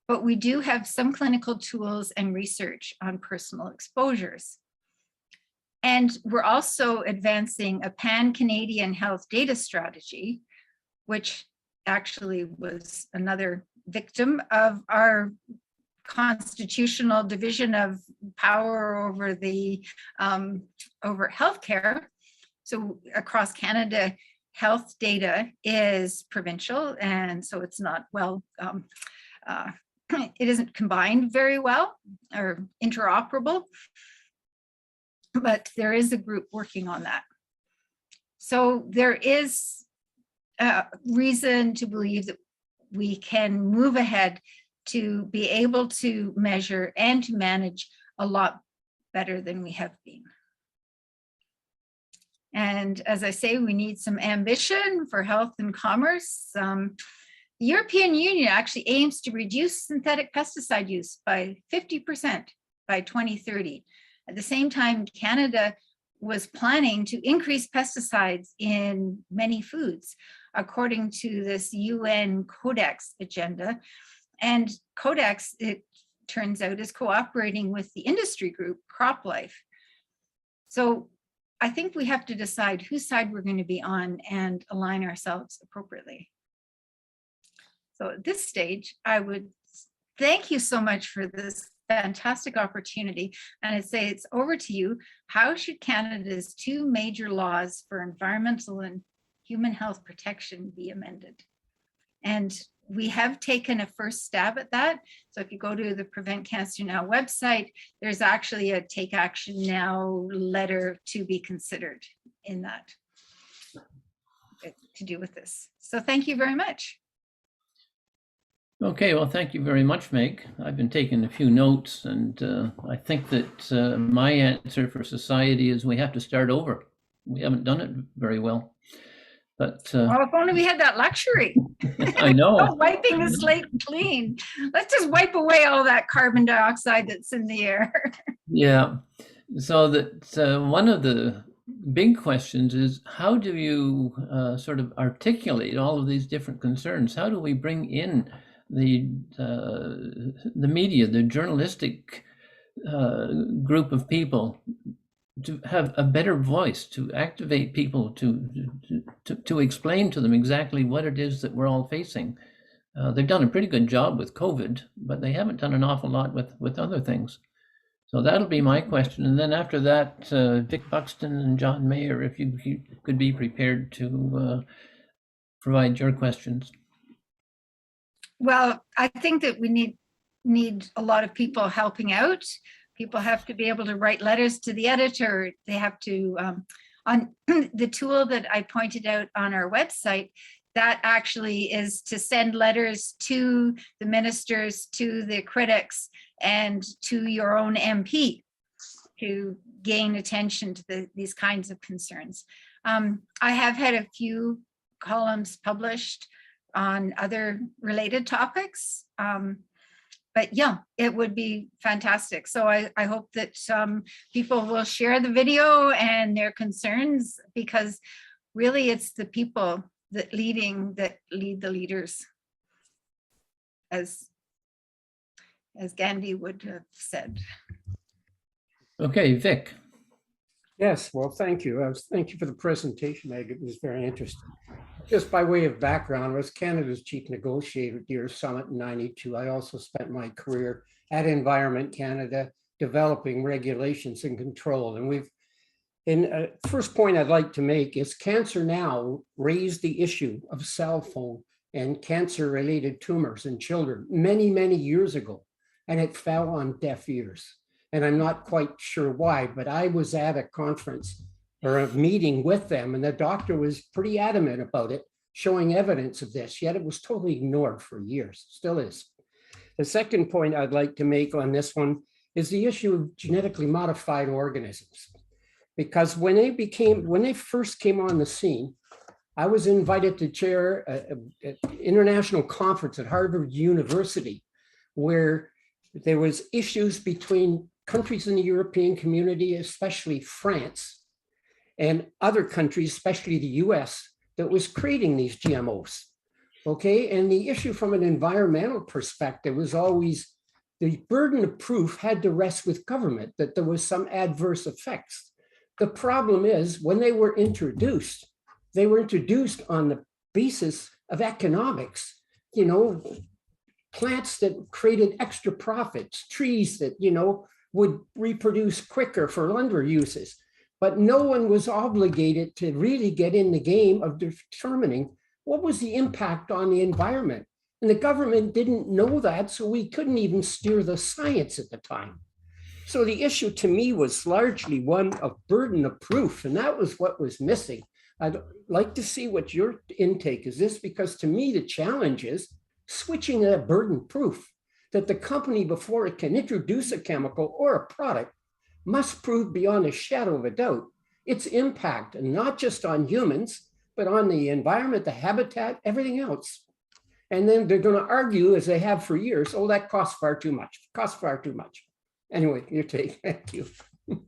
[SPEAKER 3] but we do have some clinical tools and research on personal exposures. And we're also advancing a pan-Canadian health data strategy, which actually was another victim of our constitutional division of power over the over healthcare. So across Canada, health data is provincial, and so it's not well, it isn't combined very well or interoperable, but there is a group working on that. So there is reason to believe that we can move ahead to be able to measure and to manage a lot better than we have been. And as I say, we need some ambition for health and commerce. The European Union actually aims to reduce synthetic pesticide use by 50% by 2030. At the same time, Canada was planning to increase pesticides in many foods, according to this UN Codex agenda. And Codex, it turns out, is cooperating with the industry group, CropLife. So I think we have to decide whose side we're going to be on and align ourselves appropriately. So at this stage, I would thank you so much for this fantastic opportunity. And I'd say it's over to you. How should Canada's two major laws for environmental and human health protection be amended? And we have taken a first stab at that. So if you go to the Prevent Cancer Now website, there's actually a Take Action Now letter to be considered in that to do with this. So thank you very much.
[SPEAKER 2] Okay, well, thank you very much, Meg. I've been taking a few notes, and I think that my answer for society is we have to start over. We haven't done it very well. But
[SPEAKER 3] well, if only we had that luxury.
[SPEAKER 2] I know.
[SPEAKER 3] Wiping the slate clean. Let's just wipe away all that carbon dioxide that's in the air.
[SPEAKER 2] Yeah. So that one of the big questions is, how do you sort of articulate all of these different concerns? How do we bring in the media, the journalistic group of people, to have a better voice, to activate people, to explain to them exactly what it is that we're all facing? They've done a pretty good job with COVID, but they haven't done an awful lot with other things. So that'll be my question. And then after that, Vic Buxton and John Mayer, if you could be prepared to provide your questions.
[SPEAKER 3] Well, I think that we need a lot of people helping out. People have to be able to write letters to the editor. They have to, on the tool that I pointed out on our website, that actually is to send letters to the ministers, to the critics, and to your own MP to gain attention to these kinds of concerns. I have had a few columns published on other related topics. But yeah, it would be fantastic. So I hope that people will share the video and their concerns, because really it's the people that lead the leaders, as Gandhi would have said.
[SPEAKER 2] Okay, Vic.
[SPEAKER 4] Yes, well, thank you. Thank you for the presentation, Meg. It was very interesting. Just by way of background, I was Canada's chief negotiator at Deer Summit in '92. I also spent my career at Environment Canada developing regulations and control. And first point I'd like to make is Cancer Now raised the issue of cell phone and cancer-related tumors in children many, many years ago, and it fell on deaf ears. And I'm not quite sure why, but I was at a conference or a meeting with them, and the doctor was pretty adamant about it, showing evidence of this, yet it was totally ignored for years, still is. The second point I'd like to make on this one is the issue of genetically modified organisms. Because when they first came on the scene, I was invited to chair an international conference at Harvard University, where there was issues between countries in the European community, especially France, and other countries, especially the US, that was creating these GMOs. Okay, and the issue from an environmental perspective was always the burden of proof had to rest with government that there was some adverse effects. The problem is when they were introduced on the basis of economics, you know, plants that created extra profits, trees that, you know, would reproduce quicker for lumber uses. But no one was obligated to really get in the game of determining what was the impact on the environment. And the government didn't know that, so we couldn't even steer the science at the time. So the issue to me was largely one of burden of proof, and that was what was missing. I'd like to see what your intake is this, because to me, the challenge is switching that burden proof, that the company, before it can introduce a chemical or a product, must prove beyond a shadow of a doubt its impact, and not just on humans, but on the environment, the habitat, everything else. And then they're going to argue, as they have for years, oh, that costs far too much, Anyway, your take. Thank you.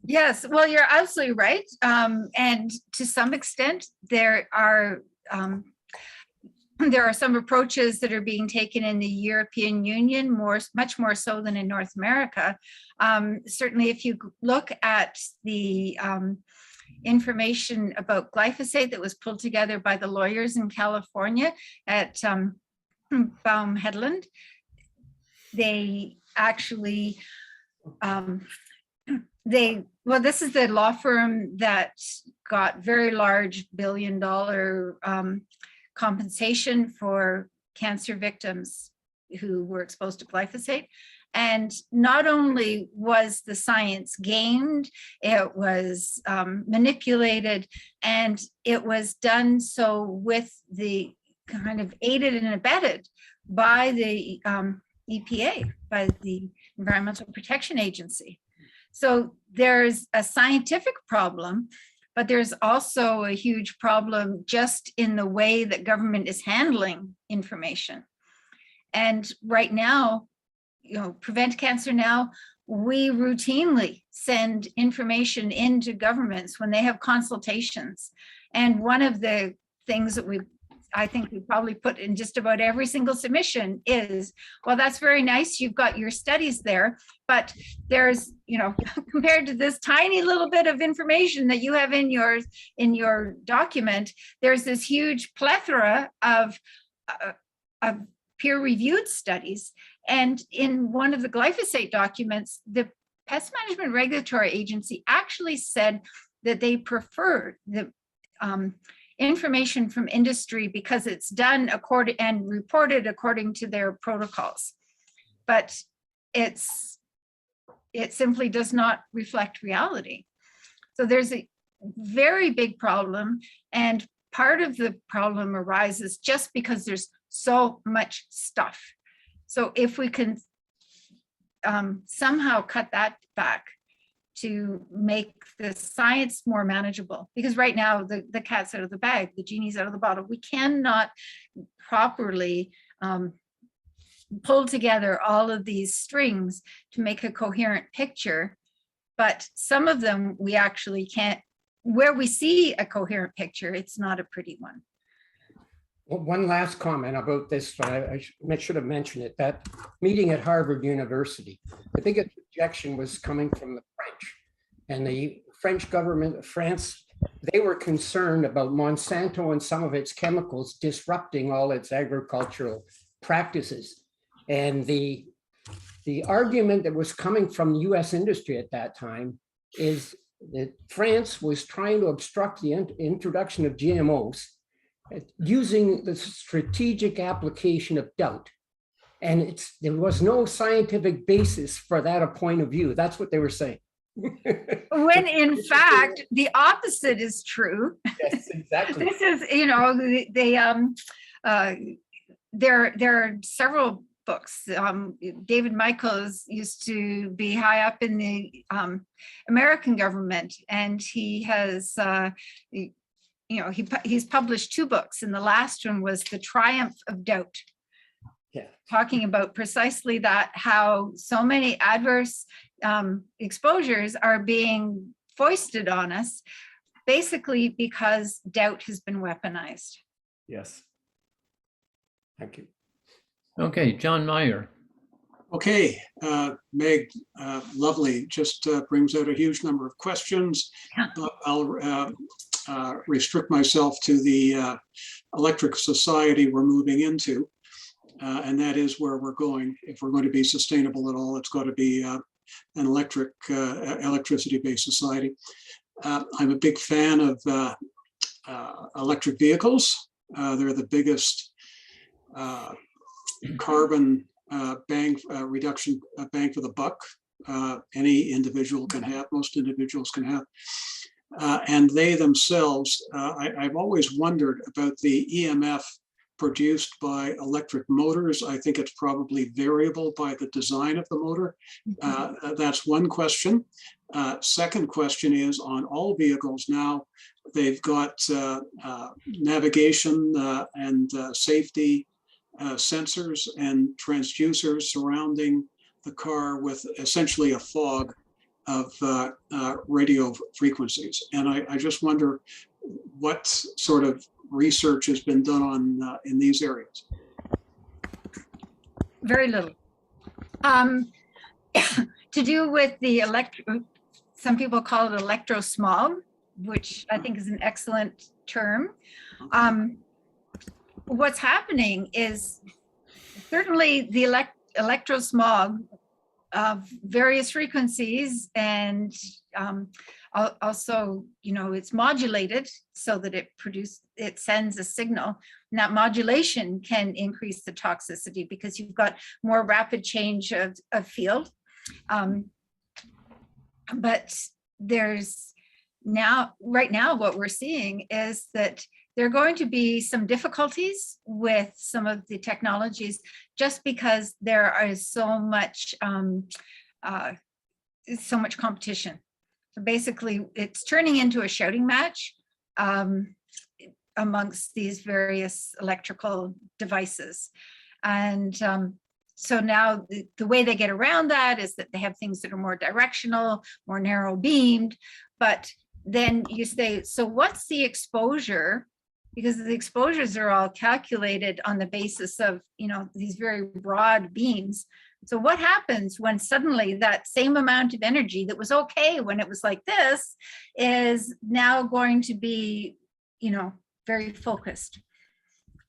[SPEAKER 3] Yes, well, you're absolutely right. And to some extent, there are some approaches that are being taken in the European Union, much more so than in North America. Certainly, if you look at the information about glyphosate that was pulled together by the lawyers in California at Baum Hedlund, they actually, this is the law firm that got very large billion-dollar compensation for cancer victims who were exposed to glyphosate. And not only was the science gamed, it was manipulated, and it was done so with the kind of aided and abetted by the EPA, by the Environmental Protection Agency. So there's a scientific problem, but there's also a huge problem just in the way that government is handling information. And right now, you know, Prevent Cancer Now, we routinely send information into governments when they have consultations. And one of the things that I think we probably put in just about every single submission is, well, that's very nice, you've got your studies there, but there's, you know, compared to this tiny little bit of information that you have in your document, there's this huge plethora of peer-reviewed studies. And in one of the glyphosate documents, the Pest Management Regulatory Agency actually said that they prefer the information from industry because it's done according and reported according to their protocols. But it simply does not reflect reality. So there's a very big problem, and part of the problem arises just because there's so much stuff. So if we can somehow cut that back to make the science more manageable, because right now the cat's out of the bag, the genie's out of the bottle. We cannot properly pull together all of these strings to make a coherent picture, but some of them we actually can't. Where we see a coherent picture, it's not a pretty one.
[SPEAKER 4] Well, one last comment about this, I should have mentioned it, that meeting at Harvard University, the biggest objection was coming from the French. And the French government, France, they were concerned about Monsanto and some of its chemicals disrupting all its agricultural practices. And the argument that was coming from US industry at that time is that France was trying to obstruct the introduction of GMOs using the strategic application of doubt. And there was no scientific basis for that point of view. That's what they were saying.
[SPEAKER 3] When in fact, the opposite is true.
[SPEAKER 4] Yes, exactly.
[SPEAKER 3] This is, there are several books. David Michaels used to be high up in the American government, and he has, he's published 2 books, and the last one was The Triumph of Doubt.
[SPEAKER 4] Yeah.
[SPEAKER 3] Talking about precisely that, how so many adverse exposures are being foisted on us, basically because doubt has been weaponized.
[SPEAKER 4] Yes. Thank you.
[SPEAKER 2] Okay, John Meyer.
[SPEAKER 5] Okay, Meg, lovely. Just brings out a huge number of questions. I'll restrict myself to the electric society we're moving into. And that is where we're going. If we're going to be sustainable at all, it's got to be an electricity-based society. I'm a big fan of electric vehicles. They're the biggest carbon reduction bang for the buck any individual can have, most individuals can have. And they themselves, I've always wondered about the EMF produced by electric motors. I think it's probably variable by the design of the motor. That's one question. Second question is, on all vehicles now, they've got navigation and safety sensors and transducers surrounding the car with essentially a fog of radio frequencies. And I just wonder what sort of research has been done on in these areas.
[SPEAKER 3] Very little. To do with the some people call it electrosmog, which I think is an excellent term. What's happening is certainly the electrosmog of various frequencies, and also, it's modulated so that it sends a signal. And that modulation can increase the toxicity because you've got more rapid change of field. But right now, what we're seeing is that there are going to be some difficulties with some of the technologies just because there is so much competition. So basically, it's turning into a shouting match amongst these various electrical devices. And so now the way they get around that is that they have things that are more directional, more narrow beamed. But then you say, so what's the exposure? Because the exposures are all calculated on the basis of, these very broad beams. So what happens when suddenly that same amount of energy that was okay when it was like this is now going to be, very focused?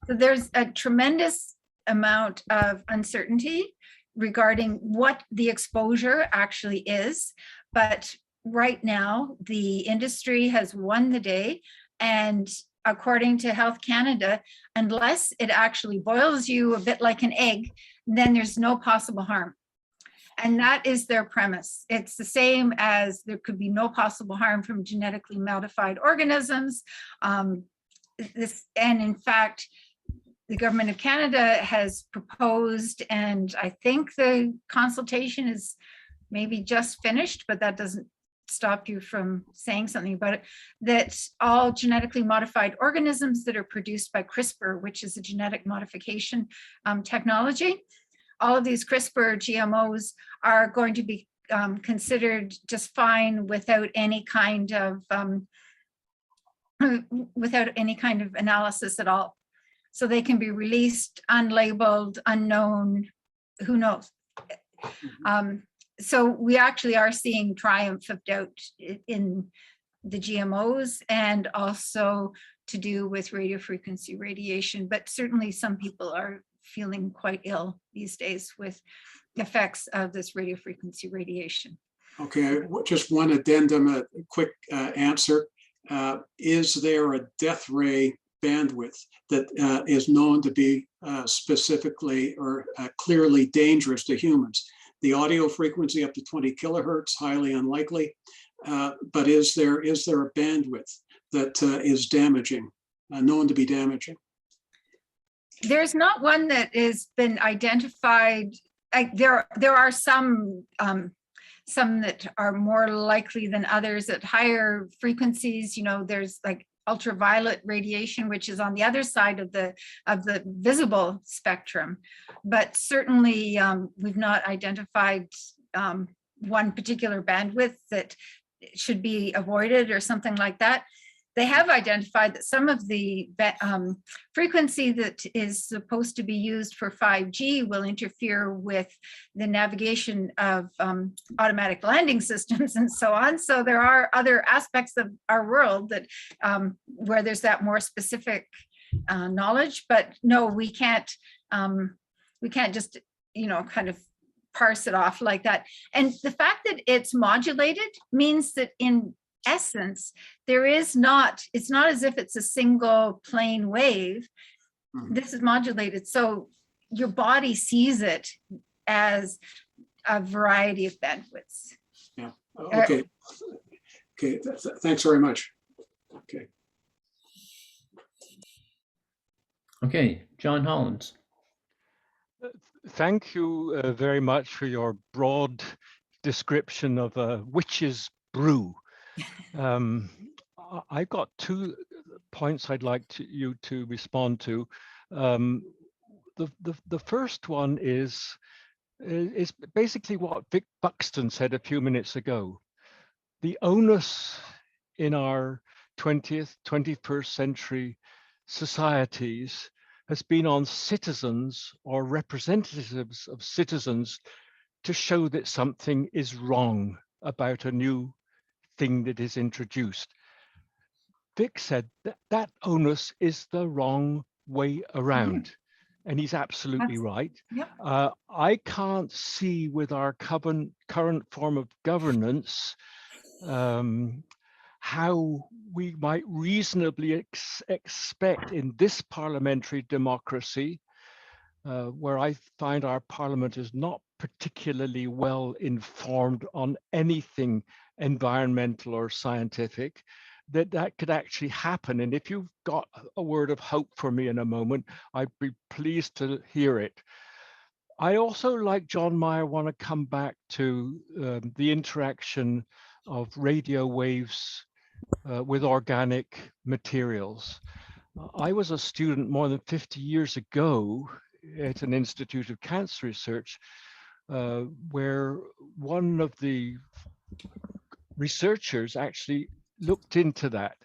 [SPEAKER 3] So there's a tremendous amount of uncertainty regarding what the exposure actually is. But right now, the industry has won the day. And according to Health Canada, unless it actually boils you a bit like an egg, then there's no possible harm. And that is their premise. It's the same as there could be no possible harm from genetically modified organisms. And in fact, the government of Canada has proposed, and I think the consultation is maybe just finished, but that doesn't stop you from saying something about it, that all genetically modified organisms that are produced by CRISPR, which is a genetic modification technology, all of these CRISPR GMOs are going to be considered just fine without any kind of analysis at all. So they can be released, unlabeled, unknown, who knows? So we actually are seeing triumph of doubt in the GMOs, and also to do with radiofrequency radiation. But certainly some people are feeling quite ill these days with effects of this radiofrequency radiation.
[SPEAKER 5] Okay, just one addendum, a quick answer. Is there a death ray bandwidth that is known to be specifically or clearly dangerous to humans. The audio frequency up to 20 kilohertz, highly unlikely. But is there a bandwidth that is damaging, known to be damaging?
[SPEAKER 3] There's not one that has been identified. There are some that are more likely than others at higher frequencies. You know, there's like ultraviolet radiation, which is on the other side of the visible spectrum. But certainly we've not identified one particular bandwidth that should be avoided or something like that. They have identified that some of the frequency that is supposed to be used for 5G will interfere with the navigation of automatic landing systems and so on. So there are other aspects of our world that where there's that more specific knowledge, but no, we can't just, you know, kind of parse it off like that. And the fact that it's modulated means that in essence, it's not as if it's a single plane wave. This is modulated. So your body sees it as a variety of bandwidths.
[SPEAKER 5] Yeah. Okay. Okay. Thanks very much. Okay.
[SPEAKER 2] Okay, John Hollins.
[SPEAKER 6] Thank you very much for your broad description of a witch's brew. I've got 2 points I'd like you to respond to. The first one is basically what Vic Buxton said a few minutes ago. The onus in our 20th, 21st century societies has been on citizens or representatives of citizens to show that something is wrong about a new thing that is introduced. Vic said that onus is the wrong way around, and he's absolutely right.
[SPEAKER 3] Yep.
[SPEAKER 6] I can't see with our current form of governance how we might reasonably expect in this parliamentary democracy, where I find our parliament is not particularly well informed on anything environmental or scientific, that could actually happen. And if you've got a word of hope for me in a moment, I'd be pleased to hear it. I also, like John Meyer, want to come back to the interaction of radio waves with organic materials. I was a student more than 50 years ago at an Institute of Cancer Research, where one of the researchers actually looked into that.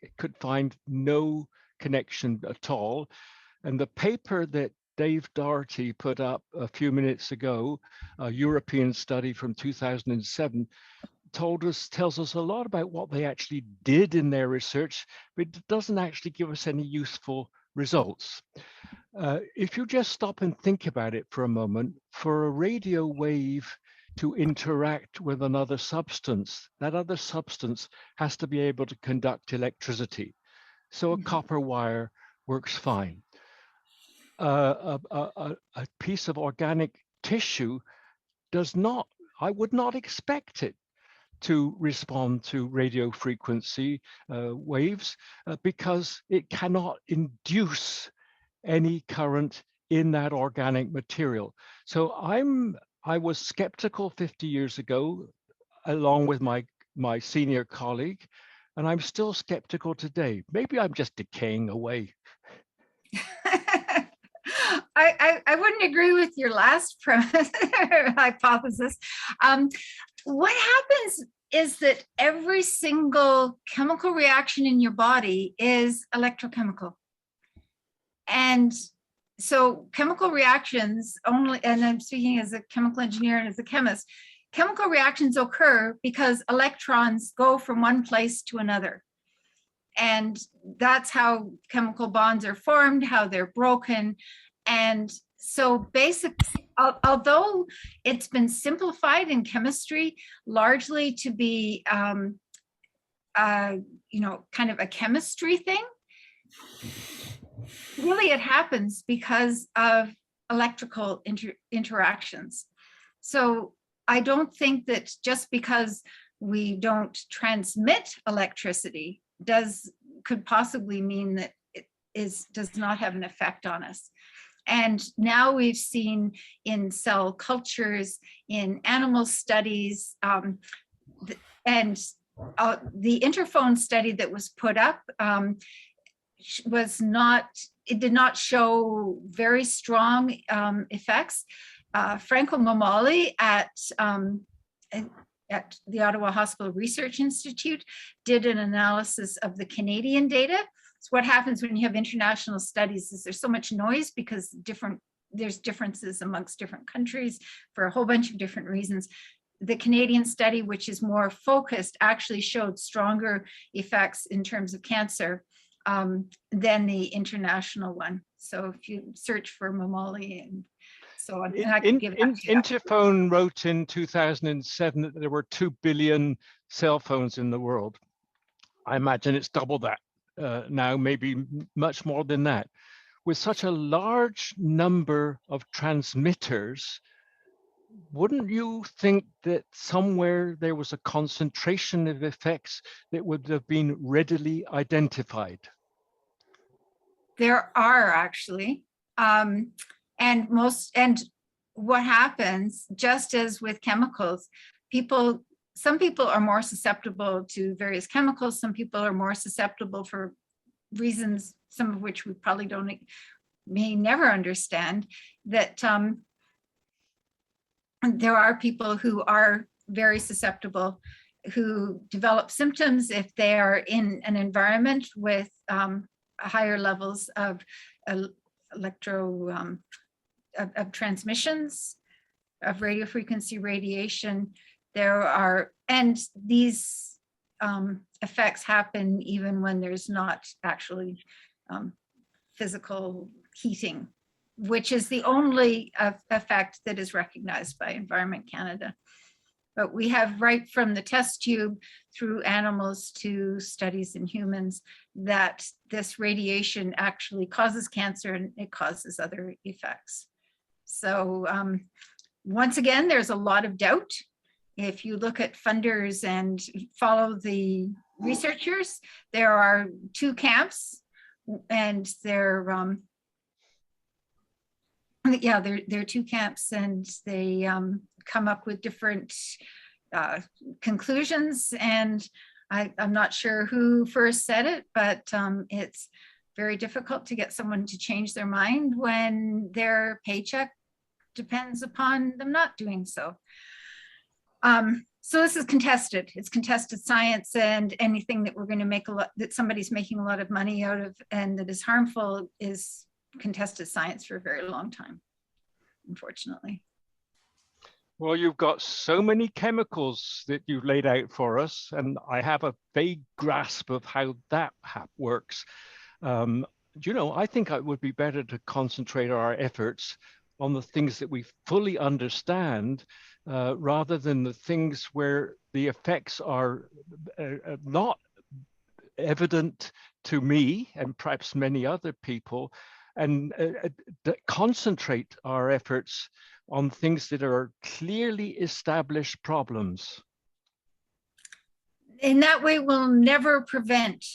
[SPEAKER 6] It could find no connection at all. And the paper that Dave Doherty put up a few minutes ago, a European study from 2007, tells us a lot about what they actually did in their research, but it doesn't actually give us any useful results. If you just stop and think about it for a moment, for a radio wave to interact with another substance, that other substance has to be able to conduct electricity. So a copper wire works fine. A piece of organic tissue does not, I would not expect it to respond to radio frequency waves because it cannot induce any current in that organic material. So I was skeptical 50 years ago, along with my senior colleague, and I'm still skeptical today. Maybe I'm just decaying away.
[SPEAKER 3] I wouldn't agree with your last premise hypothesis. What happens is that every single chemical reaction in your body is electrochemical. And so chemical reactions only, and I'm speaking as a chemical engineer and as a chemist, chemical reactions occur because electrons go from one place to another. And that's how chemical bonds are formed, how they're broken. And so basically, although it's been simplified in chemistry largely to be, kind of a chemistry thing, Really, it happens because of electrical interactions. So I don't think that just because we don't transmit electricity could possibly mean that it does not have an effect on us. And now we've seen in cell cultures, in animal studies, and the interphone study that was put up did not show very strong effects. Franco Momoli at the Ottawa Hospital Research Institute did an analysis of the Canadian data. So what happens when you have international studies is there's so much noise because there's differences amongst different countries for a whole bunch of different reasons. The Canadian study, which is more focused, actually showed stronger effects in terms of cancer than the international one. So if you search for Momoli and so on, and I can give that to you.
[SPEAKER 6] Interphone wrote in 2007 that there were 2 billion cell phones in the world. I imagine it's double that now, maybe much more than that. With such a large number of transmitters, wouldn't you think that somewhere there was a concentration of effects that would have been readily identified?
[SPEAKER 3] There are actually, and what happens, just as with chemicals, some people are more susceptible to various chemicals. Some people are more susceptible for reasons, some of which we probably may never understand, that there are people who are very susceptible, who develop symptoms if they are in an environment with higher levels of of transmissions, of radio frequency radiation. And these effects happen even when there's not actually physical heating, which is the only effect that is recognized by Environment Canada. But we have right from the test tube through animals to studies in humans that this radiation actually causes cancer and it causes other effects. So once again, there's a lot of doubt. If you look at funders and follow the researchers, there are two camps, and there are two camps, and they come up with different conclusions. And I'm not sure who first said it, but it's very difficult to get someone to change their mind when their paycheck depends upon them not doing so. So this is contested. It's contested science, and anything that we're going to that somebody's making a lot of money out of and that is harmful is contested science for a very long time, unfortunately.
[SPEAKER 6] Well, you've got so many chemicals that you've laid out for us, and I have a vague grasp of how that works. I think it would be better to concentrate our efforts on the things that we fully understand, rather than the things where the effects are not evident to me and perhaps many other people, and concentrate our efforts on things that are clearly established problems.
[SPEAKER 3] In that way, we'll never prevent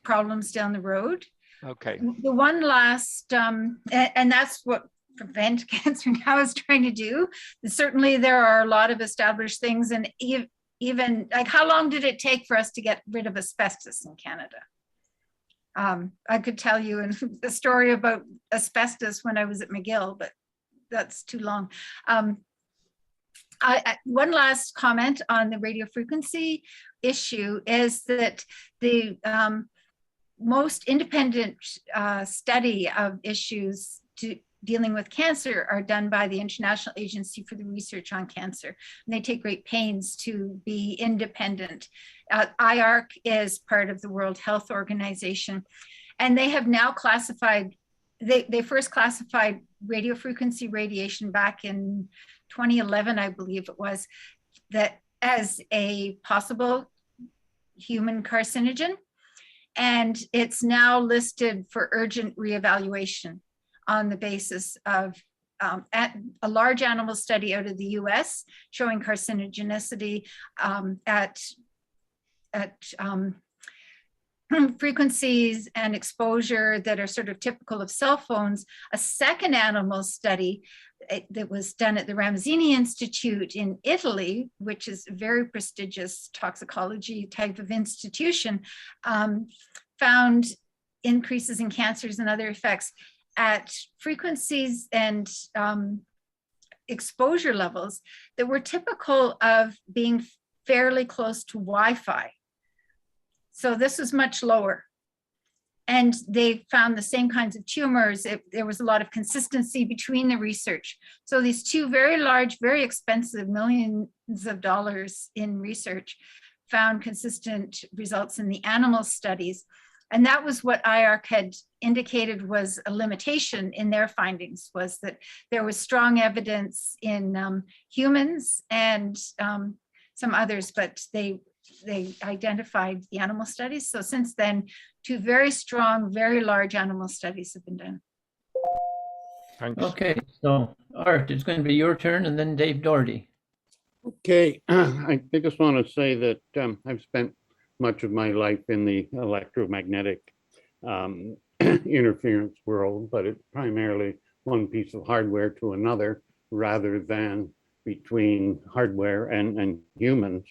[SPEAKER 3] problems down the road.
[SPEAKER 6] Okay.
[SPEAKER 3] The one last, and that's what Prevent Cancer Now is trying to do. Certainly there are a lot of established things, and even like, how long did it take for us to get rid of asbestos in Canada? I could tell you the story about asbestos when I was at McGill, but that's too long. One last comment on the radio frequency issue is that the most independent study of issues dealing with cancer are done by the International Agency for the Research on Cancer. And they take great pains to be independent. IARC is part of the World Health Organization. And they have now classified, they first classified radio frequency radiation back in 2011, I believe it was, that as a possible human carcinogen. And it's now listed for urgent reevaluation on the basis of at a large animal study out of the US showing carcinogenicity at frequencies and exposure that are sort of typical of cell phones. A second animal study that was done at the Ramazini Institute in Italy, which is a very prestigious toxicology type of institution, found increases in cancers and other effects at frequencies and exposure levels that were typical of being fairly close to Wi-Fi. So this was much lower. And they found the same kinds of tumors. There was a lot of consistency between the research. So these two very large, very expensive, millions of dollars in research found consistent results in the animal studies. And that was what IARC had indicated was a limitation in their findings, was that there was strong evidence in humans and some others, but they identified the animal studies. So since then, two very strong, very large animal studies have been done.
[SPEAKER 6] Thanks.
[SPEAKER 2] Okay, so Art, it's going to be your turn, and then Dave Doherty.
[SPEAKER 1] Okay, I just want to say that I've spent much of my life in the electromagnetic interference world, but it's primarily one piece of hardware to another rather than between hardware and humans.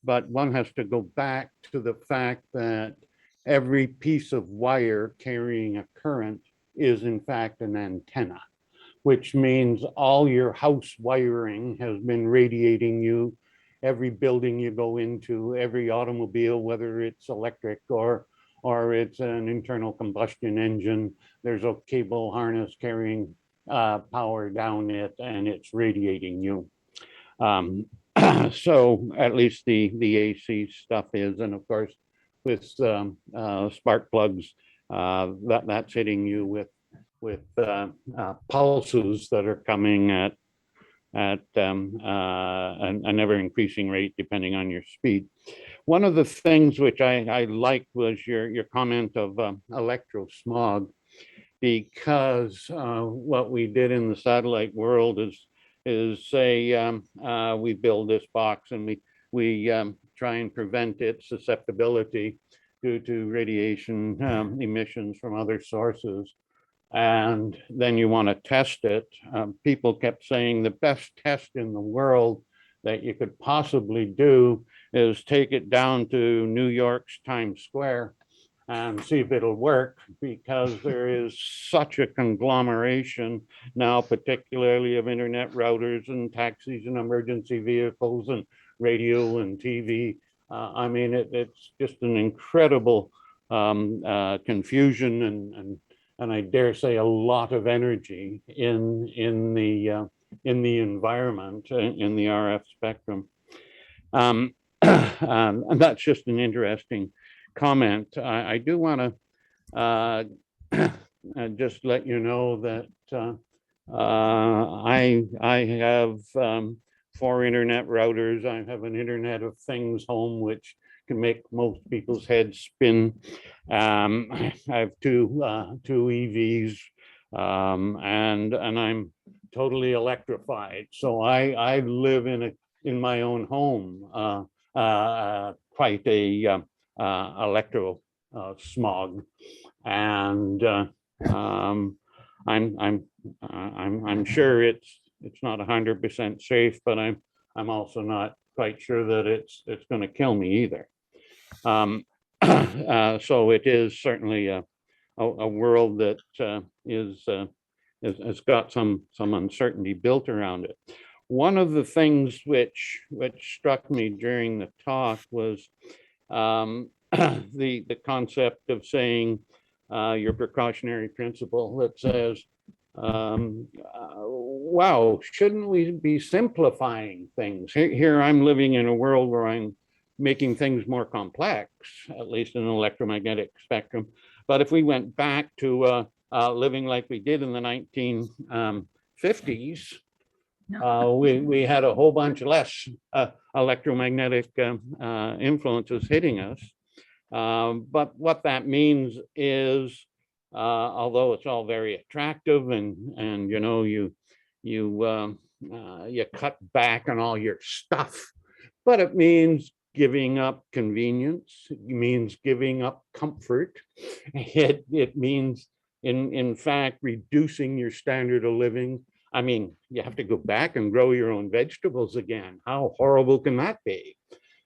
[SPEAKER 1] But one has to go back to the fact that every piece of wire carrying a current is in fact an antenna, which means all your house wiring has been radiating you. Every building you go into, every automobile, whether it's electric or it's an internal combustion engine, there's a cable harness carrying power down it, and it's radiating you. So at least the AC stuff is, and of course with spark plugs, that's hitting you with pulses that are coming at a never increasing rate depending on your speed. One of the things which I liked was your comment of electrosmog, because what we did in the satellite world is say we build this box and we try and prevent its susceptibility due to radiation emissions from other sources. And then you want to test it. People kept saying the best test in the world that you could possibly do is take it down to New York's Times Square and see if it'll work, because there is such a conglomeration now, particularly of internet routers and taxis and emergency vehicles and radio and TV. I mean, it's just an incredible confusion and I dare say a lot of energy in the environment, in the RF spectrum. And that's just an interesting comment. I do want to just let you know that I have 4 internet routers. I have an Internet of Things home, which can make most people's heads spin. I have two EVs, and I'm totally electrified. So I live in my own home, quite a electro smog, and I'm sure it's not 100% safe, but I'm also not quite sure that it's going to kill me either. So it is certainly a world that has got some uncertainty built around it. One of the things which struck me during the talk was the concept of saying your precautionary principle that says, wow, shouldn't we be simplifying things? Here I'm living in a world where I'm making things more complex, at least in an electromagnetic spectrum. But if we went back to living like we did in the 1950s, we had a whole bunch less electromagnetic influences hitting us. But what that means is, although it's all very attractive and you know, you cut back on all your stuff, but it means giving up convenience. It means giving up comfort. It means, in fact, reducing your standard of living. I mean, you have to go back and grow your own vegetables again. How horrible can that be?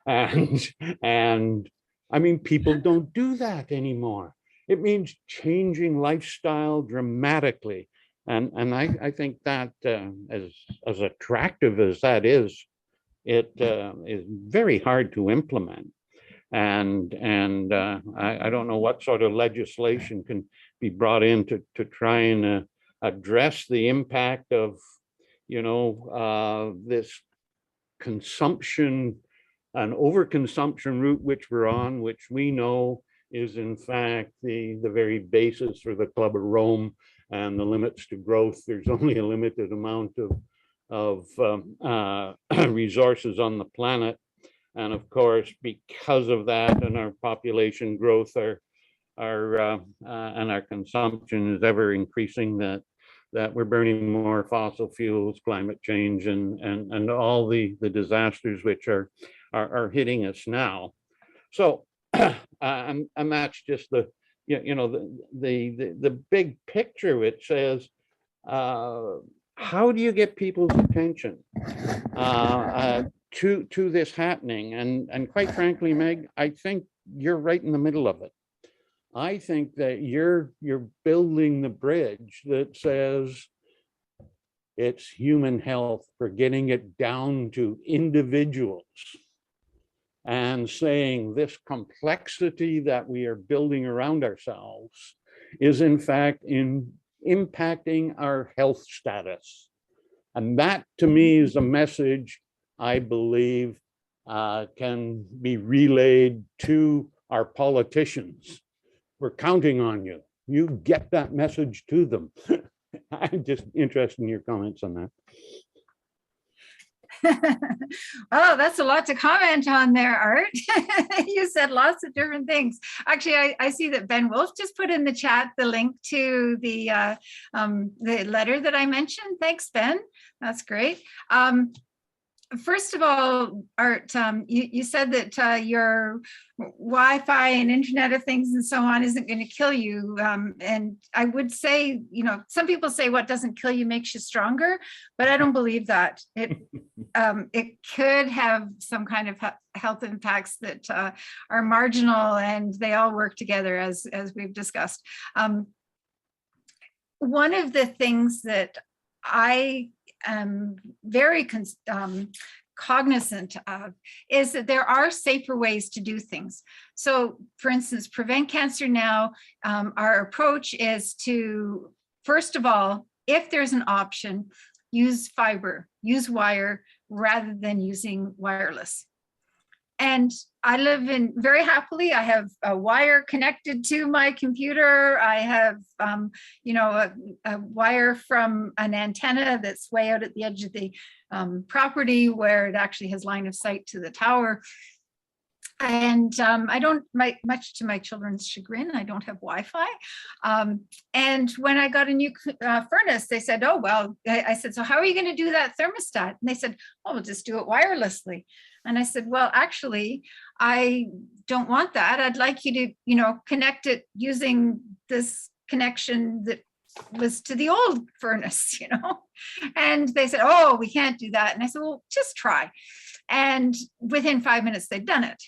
[SPEAKER 1] And I mean, people don't do that anymore. It means changing lifestyle dramatically. And I think that as attractive as that is, it is very hard to implement. And I don't know what sort of legislation can be brought in to try and address the impact of, you know, this consumption and overconsumption route which we're on, which we know is in fact the very basis for the Club of Rome and the limits to growth. There's only a limited amount of resources on the planet. And of course, because of that and our population growth, and our consumption is ever increasing, that we're burning more fossil fuels, climate change, and all the disasters which are hitting us now. So, and that's just the big picture, which says, how do you get people's attention to this happening? And quite frankly, Meg, I think you're right in the middle of it. I think that you're building the bridge that says it's human health, for getting it down to individuals and saying this complexity that we are building around ourselves is in fact impacting our health status. And that to me is a message I believe can be relayed to our politicians. We're counting on you. You get that message to them. I'm just interested in your comments on that.
[SPEAKER 3] Oh, that's a lot to comment on there, Art. You said lots of different things. Actually, I see that Ben Wolf just put in the chat the link to the letter that I mentioned. Thanks, Ben. That's great. First of all, Art, you said that your Wi-Fi and Internet of Things and so on isn't going to kill you. And I would say, you know, some people say what doesn't kill you makes you stronger, but I don't believe that. It could have some kind of health impacts that are marginal, and they all work together, as we've discussed. One of the things that I am very cognizant of is that there are safer ways to do things. So, for instance, Prevent Cancer Now, our approach is to, first of all, if there's an option, use fiber, use wire rather than using wireless. And I live in very happily. I have a wire connected to my computer. I have, you know, a wire from an antenna that's way out at the edge of the property where it actually has line of sight to the tower. And I don't, much to my children's chagrin, I don't have Wi-Fi. And when I got a new furnace, they said, oh, well, I said, so how are you going to do that thermostat? And they said, oh, we'll just do it wirelessly. And I said, well, actually, I don't want that. I'd like you to, you know, connect it using this connection that was to the old furnace, you know. And they said, oh, we can't do that. And I said, well, just try. And within 5 minutes, they'd done it.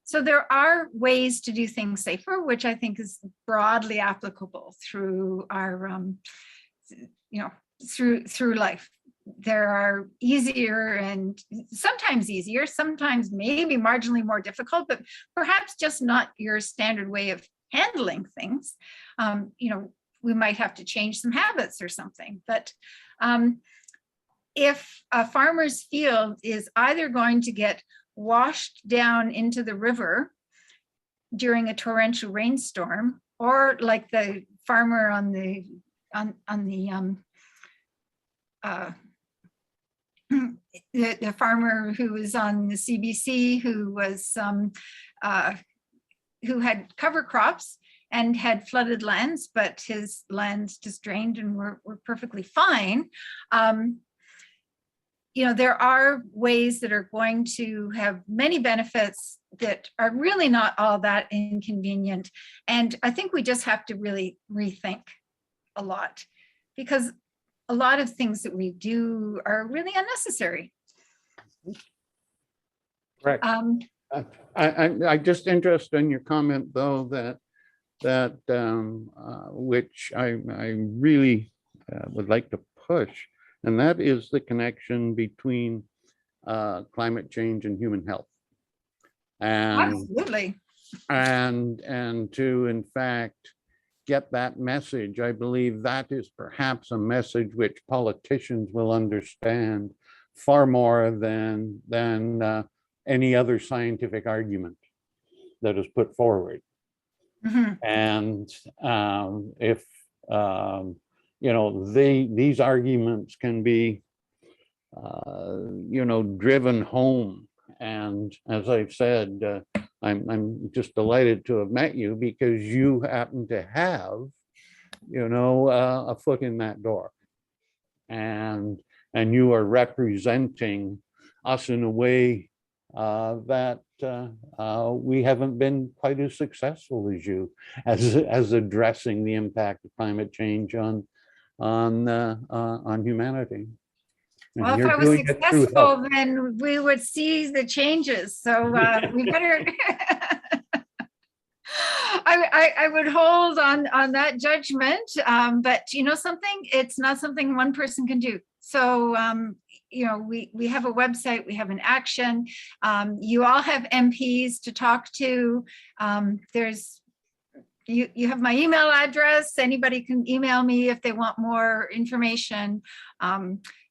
[SPEAKER 3] So there are ways to do things safer, which I think is broadly applicable through our, you know, through life. There are easier and sometimes easier, sometimes maybe marginally more difficult, but perhaps just not your standard way of handling things. You know, we might have to change some habits or something. But if a farmer's field is either going to get washed down into the river during a torrential rainstorm, or like the farmer on the farmer who was on the CBC, who was who had cover crops and had flooded lands, but his lands just drained and were perfectly fine. There are ways that are going to have many benefits that are really not all that inconvenient. And I think we just have to really rethink a lot, because a lot of things that we do are really unnecessary.
[SPEAKER 1] Right. I just interested in your comment, though, that which I really would like to push, and that is the connection between climate change and human health.
[SPEAKER 3] Absolutely.
[SPEAKER 1] And to, in fact, get that message, I believe that is perhaps a message which politicians will understand far more than any other scientific argument that is put forward. And if these arguments can be driven home, and as I've said, I'm just delighted to have met you, because you happen to have a foot in that door, and you are representing us in a way that we haven't been quite as successful as you as addressing the impact of climate change on humanity. And
[SPEAKER 3] Well, if
[SPEAKER 1] you're
[SPEAKER 3] I was
[SPEAKER 1] doing it through
[SPEAKER 3] successful,
[SPEAKER 1] health.
[SPEAKER 3] then we would see the changes. So we better. I would hold on that judgment, but something, it's not something one person can do. So we have a website, we have an action. You all have MPs to talk to. You have my email address. Anybody can email me if they want more information.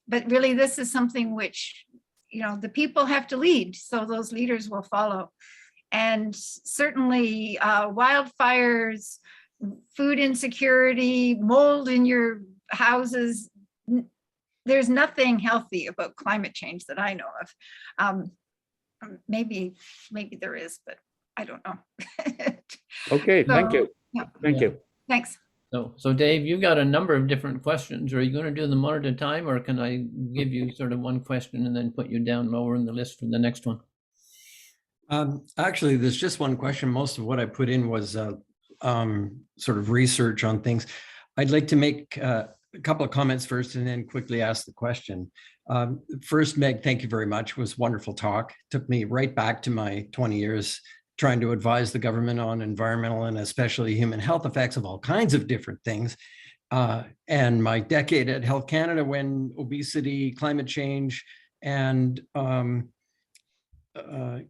[SPEAKER 3] But really, this is something which the people have to lead, so those leaders will follow. And certainly wildfires, food insecurity, mold in your houses. There's nothing healthy about climate change that I know of. Maybe there is, but I don't know.
[SPEAKER 1] Okay, thank you.
[SPEAKER 3] Yeah.
[SPEAKER 1] Thank you.
[SPEAKER 3] Thanks.
[SPEAKER 2] So Dave, you've got a number of different questions. Are you going to do them one at a time, or can I give you sort of one question and then put you down lower in the list for the next one?
[SPEAKER 7] Actually, there's just one question. Most of what I put in was sort of research on things. I'd like to make a couple of comments first and then quickly ask the question. First, Meg, thank you very much. It was a wonderful talk. Took me right back to my 20 years trying to advise the government on environmental and especially human health effects of all kinds of different things. And my decade at Health Canada, when obesity, climate change, and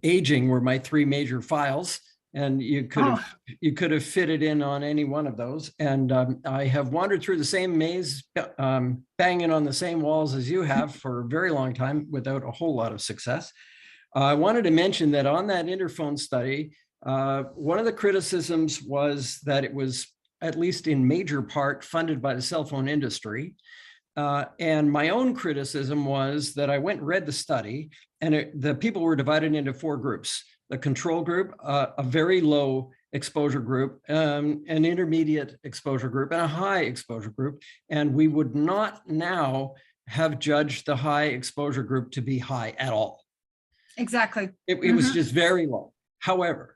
[SPEAKER 7] aging were my three major files, and you could have fitted in on any one of those. And I have wandered through the same maze, banging on the same walls as you have for a very long time without a whole lot of success. I wanted to mention that on that Interphone study, one of the criticisms was that it was, at least in major part, funded by the cell phone industry. And my own criticism was that I went and read the study, and the people were divided into four groups: the control group, a very low exposure group, an intermediate exposure group, and a high exposure group. And we would not now have judged the high exposure group to be high at all.
[SPEAKER 3] Exactly.
[SPEAKER 7] It was just very low. However,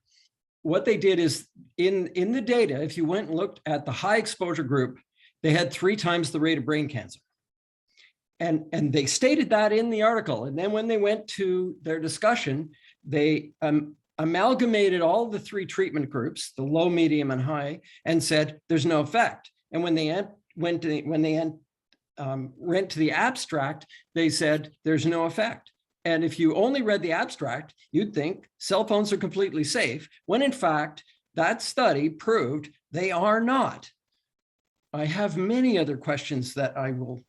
[SPEAKER 7] what they did is in the data, if you went and looked at the high exposure group, they had 3 times the rate of brain cancer. And they stated that in the article. And then when they went to their discussion, they amalgamated all the 3 treatment groups, the low, medium, and high, and said there's no effect. And when they went to the abstract, they said there's no effect. And if you only read the abstract, you'd think cell phones are completely safe, when in fact, that study proved they are not. I have many other questions that I will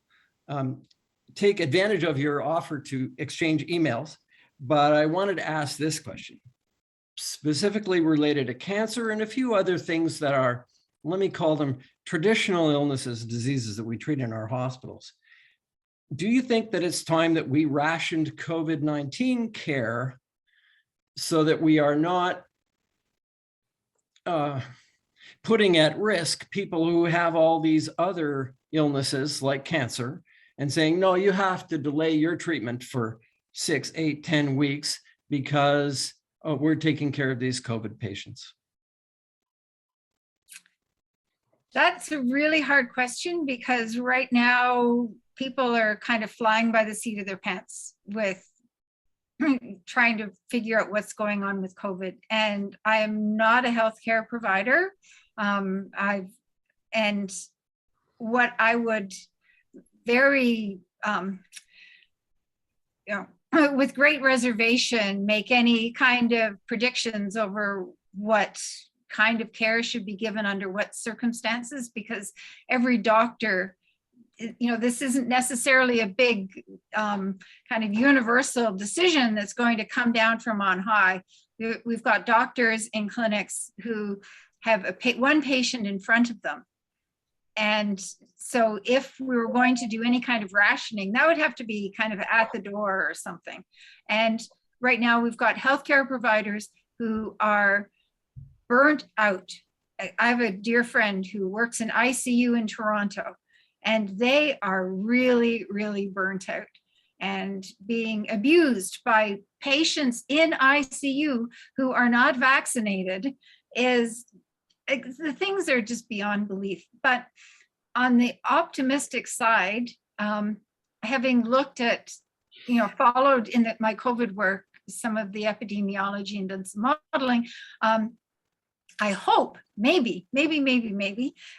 [SPEAKER 7] take advantage of your offer to exchange emails, but I wanted to ask this question, specifically related to cancer and a few other things that are, let me call them traditional illnesses, diseases that we treat in our hospitals. Do you think that it's time that we rationed COVID-19 care so that we are not putting at risk people who have all these other illnesses like cancer and saying, no, you have to delay your treatment for 6, 8, 10 weeks because we're taking care of these COVID patients?
[SPEAKER 3] That's a really hard question, because right now people are kind of flying by the seat of their pants with trying to figure out what's going on with COVID. And I am not a healthcare provider. And what I would very, with great reservation, make any kind of predictions over what kind of care should be given under what circumstances, because every doctor, this isn't necessarily a big kind of universal decision that's going to come down from on high. We've got doctors in clinics who have one patient in front of them. And so if we were going to do any kind of rationing, that would have to be kind of at the door or something. And right now we've got healthcare providers who are burnt out. I have a dear friend who works in ICU in Toronto, and they are really, really burnt out and being abused by patients in ICU who are not vaccinated. The things are just beyond belief. But on the optimistic side, having looked at, followed in my COVID work, some of the epidemiology and done some modeling, I hope, maybe,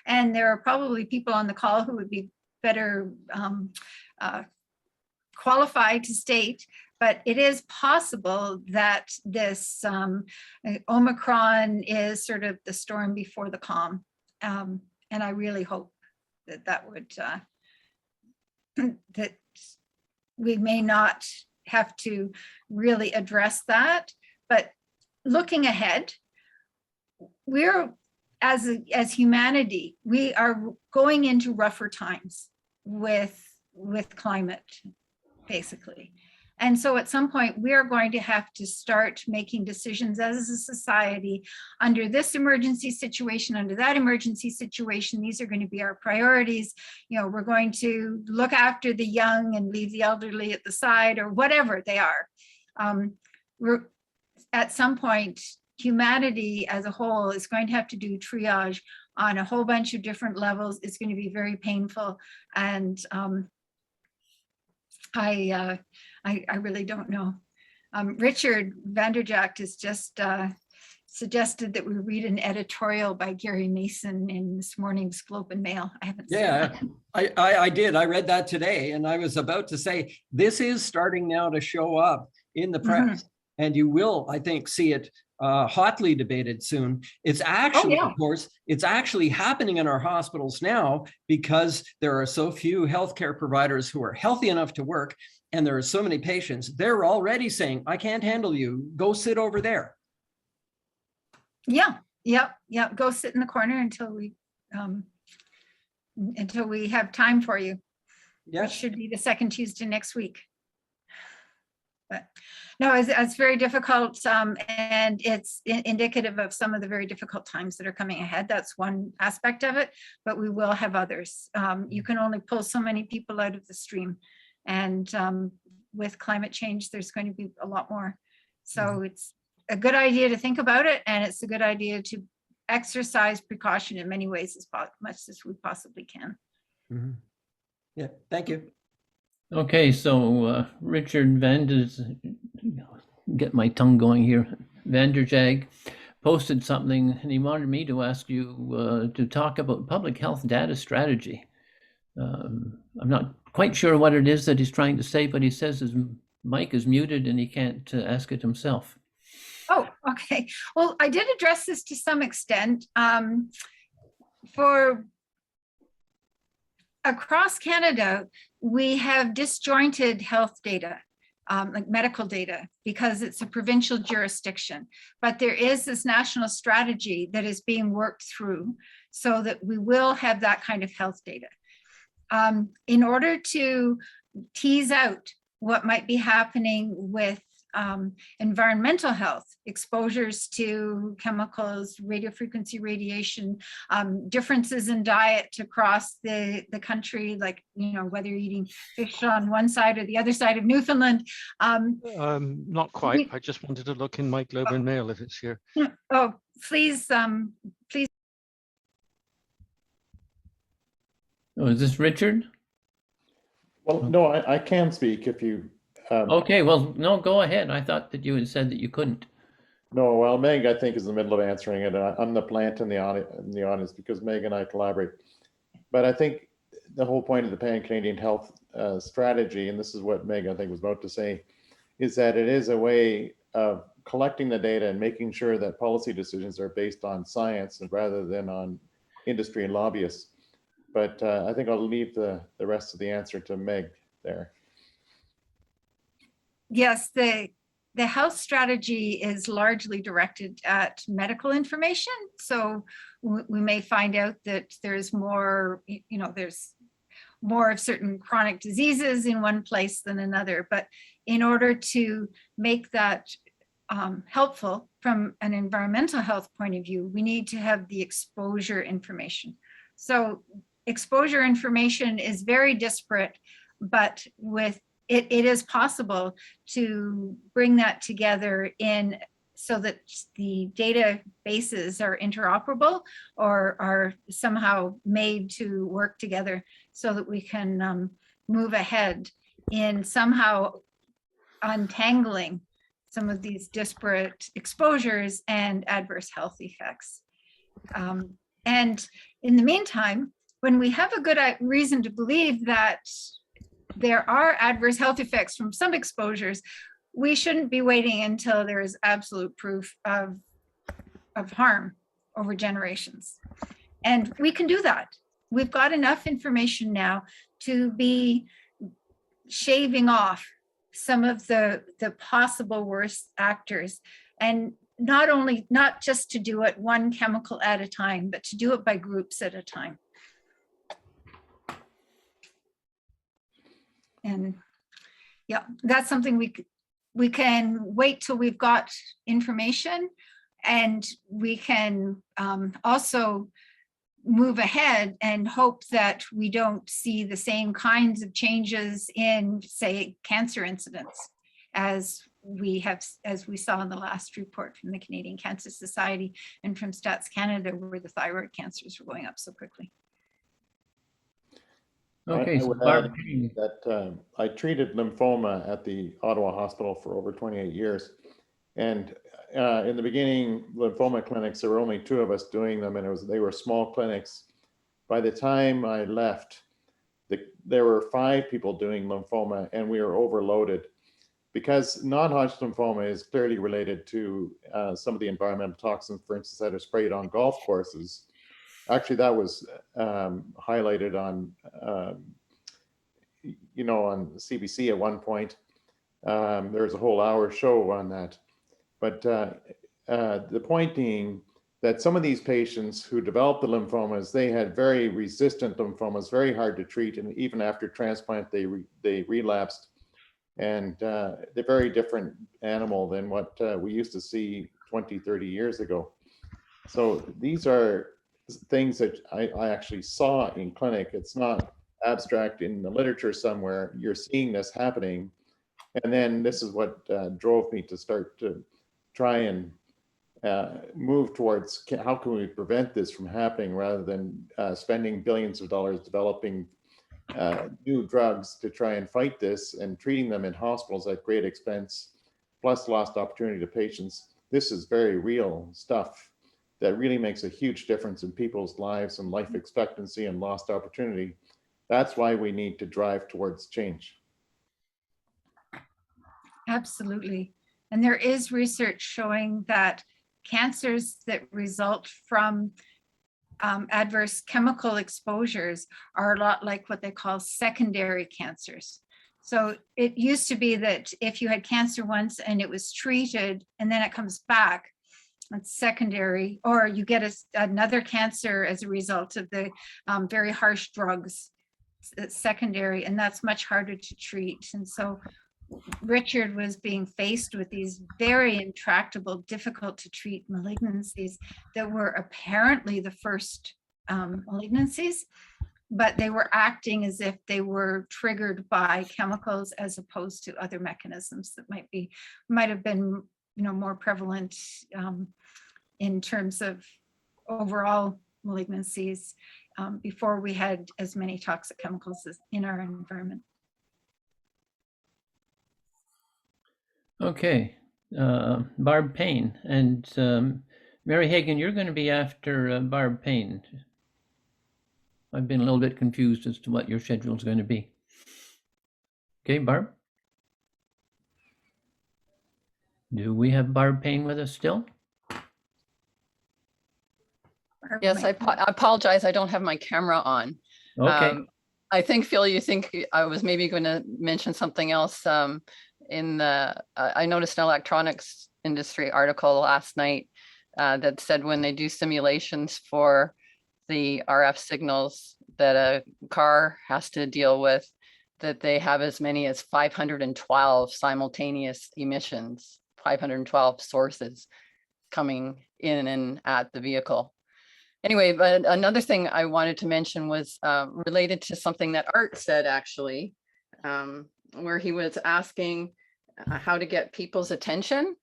[SPEAKER 3] and there are probably people on the call who would be better qualified to state, but it is possible that this Omicron is sort of the storm before the calm. And I really hope that would, that we may not have to really address that. But looking ahead, we're, as humanity, we are going into rougher times with climate, basically. And so at some point, we are going to have to start making decisions as a society under this emergency situation, under that emergency situation. These are going to be our priorities. We're going to look after the young and leave the elderly at the side, or whatever they are. We're at some point, humanity as a whole is going to have to do triage on a whole bunch of different levels. It's going to be very painful. And I really don't know. Richard Vanderjagt has just suggested that we read an editorial by Gary Mason in this morning's Globe and Mail. I haven't seen that.
[SPEAKER 7] I did. I read that today, and I was about to say, this is starting now to show up in the press, and you will, I think, see it hotly debated soon. It's actually, of course, it's actually happening in our hospitals now because there are so few healthcare providers who are healthy enough to work, and there are so many patients. They're already saying, I can't handle you. Go sit over there.
[SPEAKER 3] Yeah. Go sit in the corner until we have time for you.
[SPEAKER 7] Yeah.
[SPEAKER 3] Which should be the second Tuesday next week. But no, it's very difficult, and it's indicative of some of the very difficult times that are coming ahead. That's one aspect of it, but we will have others. You can only pull so many people out of the stream, and with climate change, there's going to be a lot more. So it's a good idea to think about it, and it's a good idea to exercise precaution in many ways, as much as we possibly can.
[SPEAKER 7] Yeah, thank you.
[SPEAKER 2] Okay, so Richard get my tongue going here. Vanderjagt posted something, and he wanted me to ask you to talk about public health data strategy. I'm not quite sure what it is that he's trying to say, but he says his mic is muted and he can't ask it himself.
[SPEAKER 3] Oh, okay. Well, I did address this to some extent. For across Canada, we have disjointed health data, like medical data, because it's a provincial jurisdiction. But there is this national strategy that is being worked through so that we will have that kind of health data. In order to tease out what might be happening with environmental health, exposures to chemicals, radiofrequency radiation, differences in diet across the country, like, you know, whether you're eating fish on one side or the other side of Newfoundland.
[SPEAKER 6] Not quite. I just wanted to look in my Globe and Mail if it's here.
[SPEAKER 3] Oh, please, please.
[SPEAKER 2] Oh, is this Richard?
[SPEAKER 8] Well, no, I can speak if you.
[SPEAKER 2] Okay, well, no, go ahead. I thought that you had said that you couldn't.
[SPEAKER 8] No, well, Meg, I think, is in the middle of answering it. I'm the plant in the audience because Meg and I collaborate. But I think the whole point of the Pan-Canadian Health Strategy, and this is what Meg, I think, was about to say, is that it is a way of collecting the data and making sure that policy decisions are based on science and rather than on industry and lobbyists. But I think I'll leave the rest of the answer to Meg there.
[SPEAKER 3] Yes, the health strategy is largely directed at medical information. So we may find out that there's more, you know, there's more of certain chronic diseases in one place than another. But in order to make that helpful from an environmental health point of view, we need to have the exposure information. So exposure information is very disparate, but with it is possible to bring that together in so that the databases are interoperable or are somehow made to work together so that we can move ahead in somehow untangling some of these disparate exposures and adverse health effects. And in the meantime, when we have a good reason to believe that there are adverse health effects from some exposures, we shouldn't be waiting until there is absolute proof of harm over generations. And we can do that. We've got enough information now to be shaving off some of the possible worst actors, and not just to do it one chemical at a time, but to do it by groups at a time. And yeah, that's something we can wait till we've got information, and we can also move ahead and hope that we don't see the same kinds of changes in, say, cancer incidence as we saw in the last report from the Canadian Cancer Society and from Stats Canada, where the thyroid cancers were going up so quickly.
[SPEAKER 2] Okay,
[SPEAKER 8] I
[SPEAKER 2] so
[SPEAKER 8] would
[SPEAKER 2] Barb,
[SPEAKER 8] add that I treated lymphoma at the Ottawa Hospital for over 28 years. And in the beginning, lymphoma clinics, there were only 2 of us doing them, and they were small clinics. By the time I left, there were 5 people doing lymphoma, and we were overloaded because non-Hodgkin lymphoma is clearly related to some of the environmental toxins, for instance, that are sprayed on golf courses. Actually, that was highlighted on, on CBC at one point. There was a whole hour show on that. But the point being that some of these patients who developed the lymphomas, they had very resistant lymphomas, very hard to treat. And even after transplant, they relapsed. And they're a very different animal than what we used to see 20, 30 years ago. So these are things that I actually saw in clinic. It's not abstract in the literature somewhere. You're seeing this happening. And then this is what drove me to start to try and move towards how can we prevent this from happening rather than spending billions of dollars developing new drugs to try and fight this and treating them in hospitals at great expense, plus lost opportunity to patients. This is very real stuff that really makes a huge difference in people's lives and life expectancy and lost opportunity. That's why we need to drive towards change.
[SPEAKER 3] Absolutely. And there is research showing that cancers that result from adverse chemical exposures are a lot like what they call secondary cancers. So it used to be that if you had cancer once and it was treated and then it comes back, it's secondary, or you get another cancer as a result of the very harsh drugs. It's secondary, and that's much harder to treat. And so Richard was being faced with these very intractable, difficult to treat malignancies that were apparently the first malignancies, but they were acting as if they were triggered by chemicals as opposed to other mechanisms that might have been, more prevalent in terms of overall malignancies before we had as many toxic chemicals in our environment.
[SPEAKER 2] Okay, Barb Payne and Mary Hagan, you're going to be after Barb Payne. I've been a little bit confused as to what your schedule is going to be. Okay, Barb? Do we have Barb Payne with us still?
[SPEAKER 9] Yes, I apologize. I don't have my camera on.
[SPEAKER 2] Okay.
[SPEAKER 9] I think, Phil, you think I was maybe going to mention something else. I noticed an electronics industry article last night that said when they do simulations for the RF signals that a car has to deal with, that they have as many as 512 simultaneous emissions, 512 sources coming in and at the vehicle. Anyway, but another thing I wanted to mention was related to something that Art said, actually, where he was asking how to get people's attention.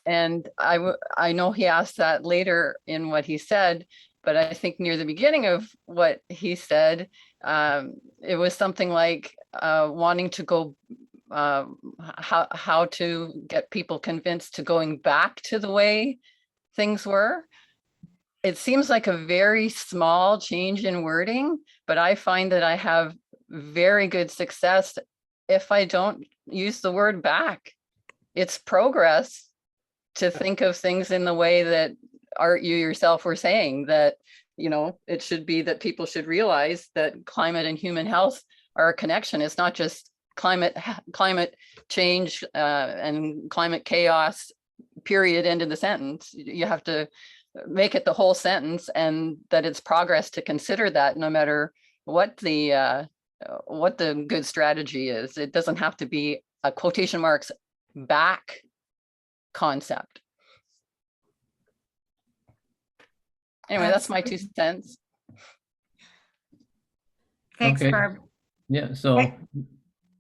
[SPEAKER 9] And I know he asked that later in what he said, but I think near the beginning of what he said, it was something like wanting to go, how to get people convinced to going back to the way things were. It seems like a very small change in wording, but I find that I have very good success if I don't use the word back. It's progress to think of things in the way that Art, you yourself were saying, that, it should be that people should realize that climate and human health are a connection. It's not just climate change and climate chaos, period, end of the sentence. You have to make it the whole sentence, and that it's progress to consider that no matter what the good strategy is. It doesn't have to be a quotation marks back concept. Anyway, that's my 2 cents.
[SPEAKER 3] Thanks,
[SPEAKER 2] Okay.
[SPEAKER 3] Barb.
[SPEAKER 2] Yeah, so
[SPEAKER 3] I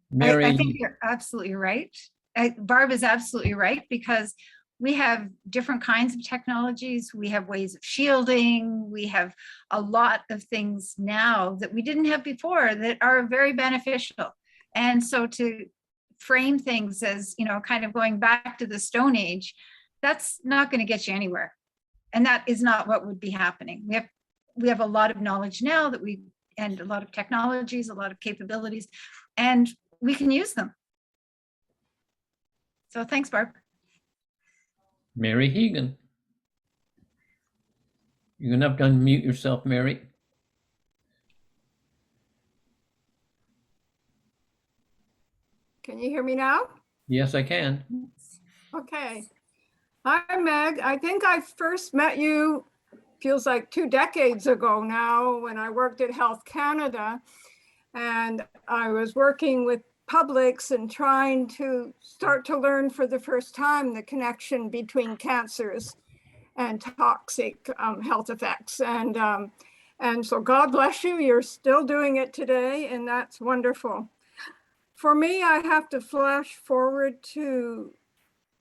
[SPEAKER 2] Mary.
[SPEAKER 3] think you're absolutely right. Barb is absolutely right, because we have different kinds of technologies. We have ways of shielding. We have a lot of things now that we didn't have before that are very beneficial. And so to frame things as, kind of going back to the Stone Age, that's not going to get you anywhere. And that is not what would be happening. We have a lot of knowledge now and a lot of technologies, a lot of capabilities, and we can use them. So thanks, Barb.
[SPEAKER 2] Mary Hagan. You're going to have to unmute yourself, Mary.
[SPEAKER 10] Can you hear me now?
[SPEAKER 2] Yes, I can.
[SPEAKER 10] Okay. Hi, Meg. I think I first met you, feels like 2 decades ago now, when I worked at Health Canada. And I was working with publics and trying to start to learn for the first time the connection between cancers and toxic health effects. And so God bless you, you're still doing it today, and that's wonderful. For me, I have to flash forward to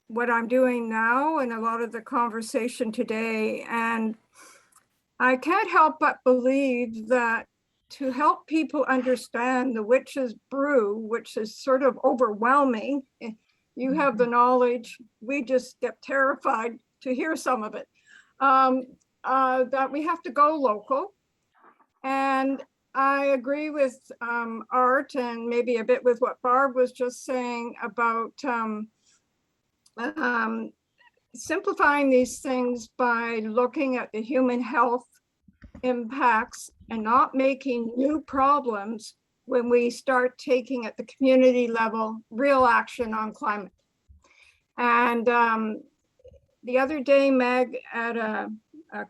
[SPEAKER 10] what I'm doing now and a lot of the conversation today. And I can't help but believe that to help people understand the witch's brew, which is sort of overwhelming, you have the knowledge, we just get terrified to hear some of it, that we have to go local. And I agree with Art, and maybe a bit with what Barb was just saying about simplifying these things by looking at the human health impacts and not making new problems when we start taking at the community level real action on climate. And the other day, Meg, at a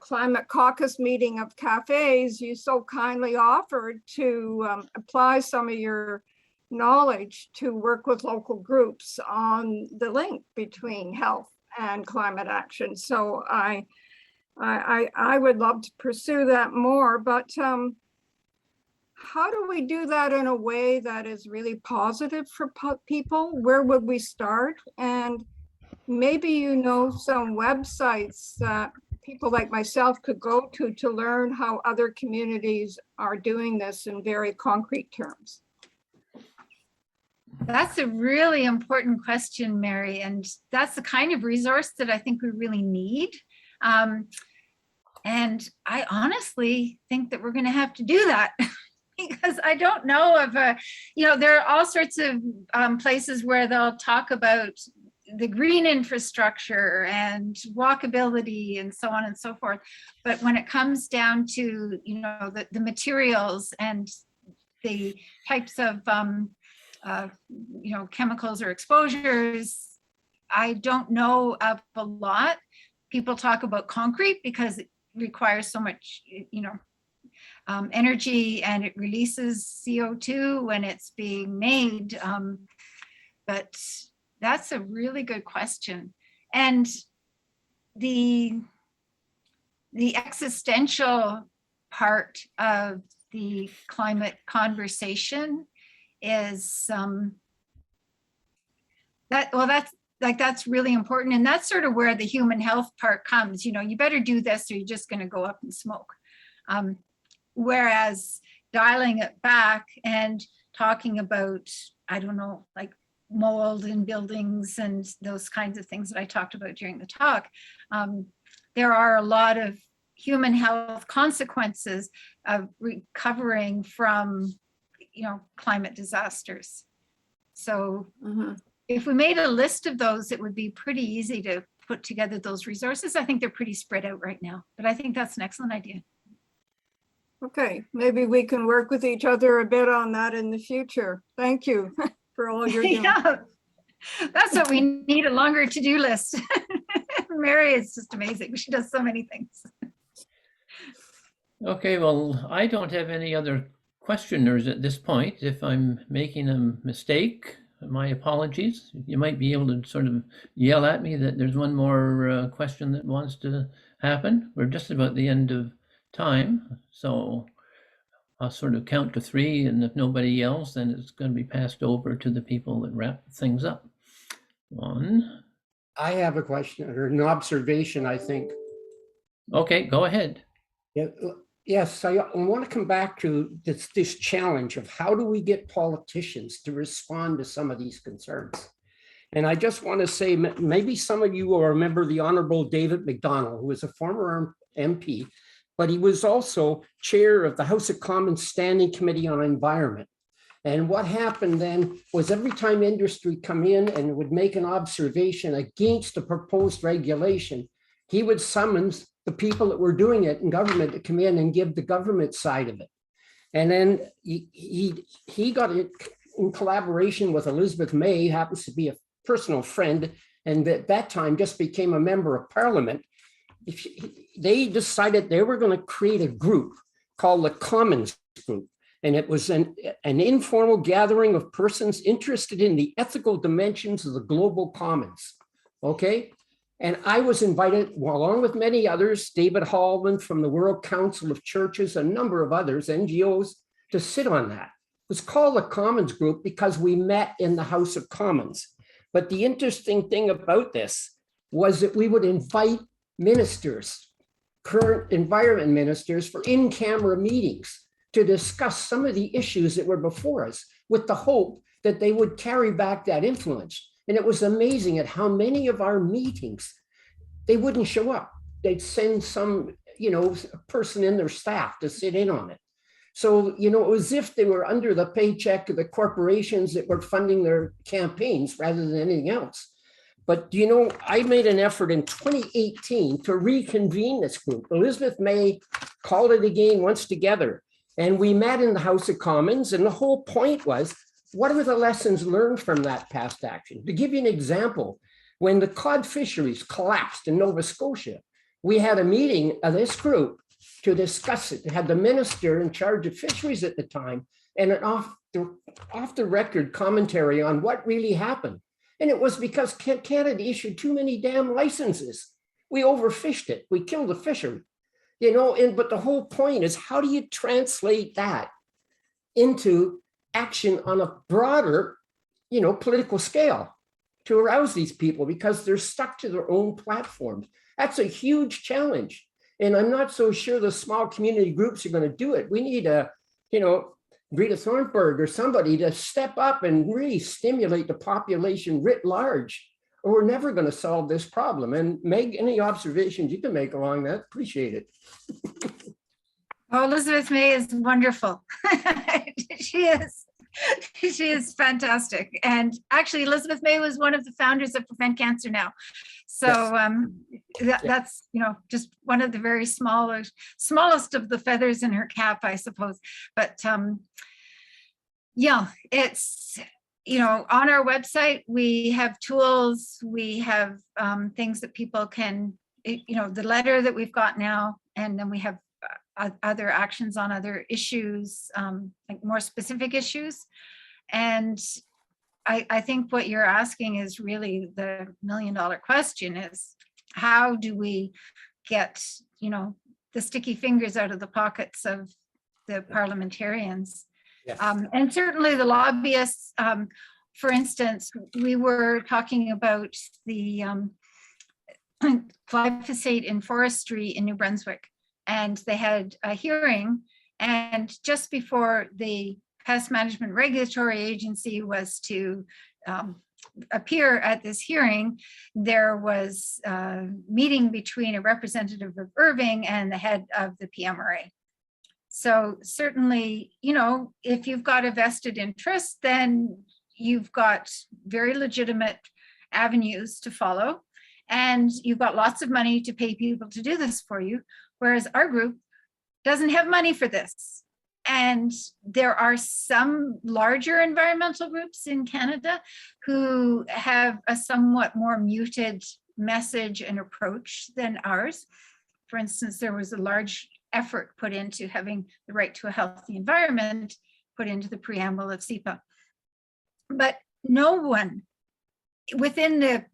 [SPEAKER 10] climate caucus meeting of cafes, you so kindly offered to apply some of your knowledge to work with local groups on the link between health and climate action. So I would love to pursue that more, but how do we do that in a way that is really positive for people? Where would we start? And maybe you know some websites that people like myself could go to learn how other communities are doing this in very concrete terms.
[SPEAKER 3] That's a really important question, Mary, and that's the kind of resource that I think we really need. And I honestly think that we're going to have to do that because I don't know of there are all sorts of places where they'll talk about the green infrastructure and walkability and so on and so forth. But when it comes down to, the materials and the types of, chemicals or exposures, I don't know of a lot. People talk about concrete because it requires so much, energy, and it releases CO2 when it's being made. But that's a really good question. And the existential part of the climate conversation is that's really important. And that's sort of where the human health part comes. You better do this or you're just going to go up in smoke. Whereas dialing it back and talking about, I don't know, like mold in buildings and those kinds of things that I talked about during the talk, there are a lot of human health consequences of recovering from, climate disasters. So if we made a list of those, it would be pretty easy to put together those resources. I think they're pretty spread out right now, but I think that's an excellent idea.
[SPEAKER 10] Okay, maybe we can work with each other a bit on that in the future. Thank you for all you're doing.
[SPEAKER 3] Yeah, that's what we need, a longer to-do list. Mary is just amazing. She does so many things.
[SPEAKER 2] Okay, well, I don't have any other questioners at this point. If I'm making a mistake, my apologies. You might be able to sort of yell at me that there's one more question that wants to happen. We're just about the end of time, so I'll sort of count to 3, and if nobody yells, then it's going to be passed over to the people that wrap things up. 1.
[SPEAKER 4] I have a question or an observation, I think.
[SPEAKER 2] Okay, go ahead.
[SPEAKER 4] Yeah, yes, I want to come back to this challenge of how do we get politicians to respond to some of these concerns? And I just want to say, maybe some of you will remember the Honorable David McDonald, who was a former MP, but he was also chair of the House of Commons Standing Committee on Environment. And what happened then was every time industry come in and would make an observation against the proposed regulation, he would summons the people that were doing it in government to come in and give the government side of it. And then he got it in collaboration with Elizabeth May, happens to be a personal friend, and at that time just became a member of Parliament. They decided they were going to create a group called the Commons Group. And it was an informal gathering of persons interested in the ethical dimensions of the global commons. Okay. And I was invited, along with many others, David Hallman from the World Council of Churches, a number of others, NGOs, to sit on that. It was called the Commons Group because we met in the House of Commons. But the interesting thing about this was that we would invite ministers, current environment ministers, for in-camera meetings to discuss some of the issues that were before us, with the hope that they would carry back that influence. And it was amazing at how many of our meetings, they wouldn't show up. They'd send some, person in their staff to sit in on it. So, it was as if they were under the paycheck of the corporations that were funding their campaigns rather than anything else. But, I made an effort in 2018 to reconvene this group. Elizabeth May called it again once together. And we met in the House of Commons. And the whole point was, what were the lessons learned from that past action? To give you an example, when the cod fisheries collapsed in Nova Scotia, we had a meeting of this group to discuss it. It had the minister in charge of fisheries at the time and an off the record commentary on what really happened. And it was because Canada issued too many damn licenses. We overfished it. We killed the fishery, you know, but the whole point is, how do you translate that into action on a broader, you know, political scale to arouse these people, because they're stuck to their own platforms? That's a huge challenge. And I'm not so sure the small community groups are going to do it. We need a, you know, Greta Thunberg or somebody to step up and really stimulate the population writ large, or we're never going to solve this problem. And Meg, any observations you can make along that? Appreciate it.
[SPEAKER 3] Oh, Elizabeth May is wonderful. She is fantastic. And actually, Elizabeth May was one of the founders of Prevent Cancer Now. So that's, you know, just one of the very smallest of the feathers in her cap, I suppose. But yeah, it's, you know, on our website, we have tools, we have things that people can, you know, the letter that we've got now, and then we have other actions on other issues, like more specific issues. And I think what you're asking is really the million-dollar question, is how do we get, you know, the sticky fingers out of the pockets of the parliamentarians?
[SPEAKER 4] Yes.
[SPEAKER 3] And certainly the lobbyists. For instance, we were talking about the glyphosate in forestry in New Brunswick, and they had a hearing, and just before the Pest Management Regulatory Agency was to appear at this hearing, there was a meeting between a representative of Irving and the head of the PMRA. So certainly, you know, if you've got a vested interest, then you've got very legitimate avenues to follow, and you've got lots of money to pay people to do this for you, whereas our group doesn't have money for this. And there are some larger environmental groups in Canada who have a somewhat more muted message and approach than ours. For instance, there was a large effort put into having the right to a healthy environment put into the preamble of CEPA. But no one within the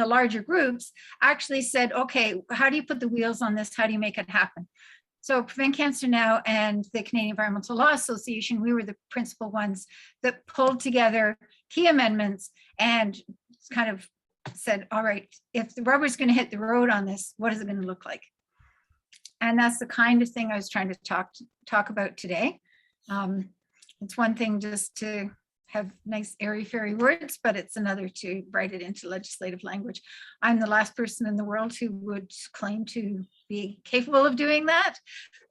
[SPEAKER 3] larger groups actually said, okay, how do you put the wheels on this? How do you make it happen? So Prevent Cancer Now and the Canadian Environmental Law Association, we were the principal ones that pulled together key amendments and kind of said, all right, if the rubber's going to hit the road on this, what is it going to look like? And that's the kind of thing I was trying to talk about today. It's one thing just to have nice airy-fairy words, but it's another to write it into legislative language. I'm the last person in the world who would claim to be capable of doing that,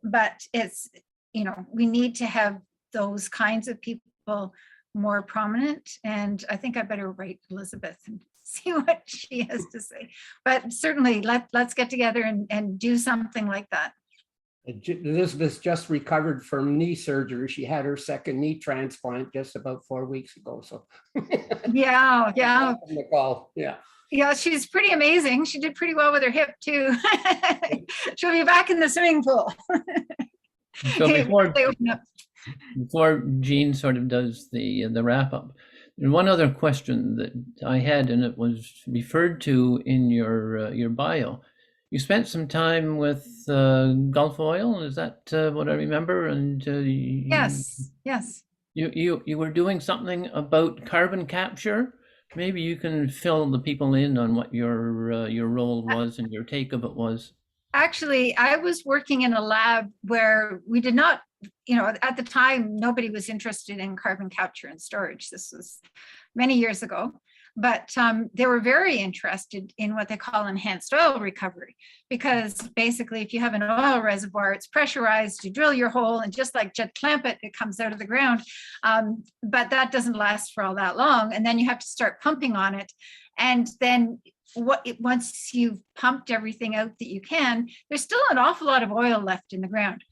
[SPEAKER 3] but it's, you know, we need to have those kinds of people more prominent, and I think I better write Elizabeth and see what she has to say. But certainly let's get together and do something like that.
[SPEAKER 4] Elizabeth just recovered from knee surgery. She had her second knee transplant just about 4 weeks ago. So
[SPEAKER 3] yeah.
[SPEAKER 4] McGill, yeah.
[SPEAKER 3] Yeah, she's pretty amazing. She did pretty well with her hip too. She'll be back in the swimming pool.
[SPEAKER 2] So before Jean sort of does the wrap up, and one other question that I had, and it was referred to in your bio. You spent some time with Gulf Oil, is that what I remember? And
[SPEAKER 3] yes.
[SPEAKER 2] You were doing something about carbon capture. Maybe you can fill the people in on what your role was and your take of it was.
[SPEAKER 3] Actually, I was working in a lab where we did not, you know, at the time, nobody was interested in carbon capture and storage. This was many years ago. But they were very interested in what they call enhanced oil recovery, because basically if you have an oil reservoir, it's pressurized, you drill your hole, and just like jet clampet, it comes out of the ground. But that doesn't last for all that long. And then you have to start pumping on it. And then once you've pumped everything out that you can, there's still an awful lot of oil left in the ground.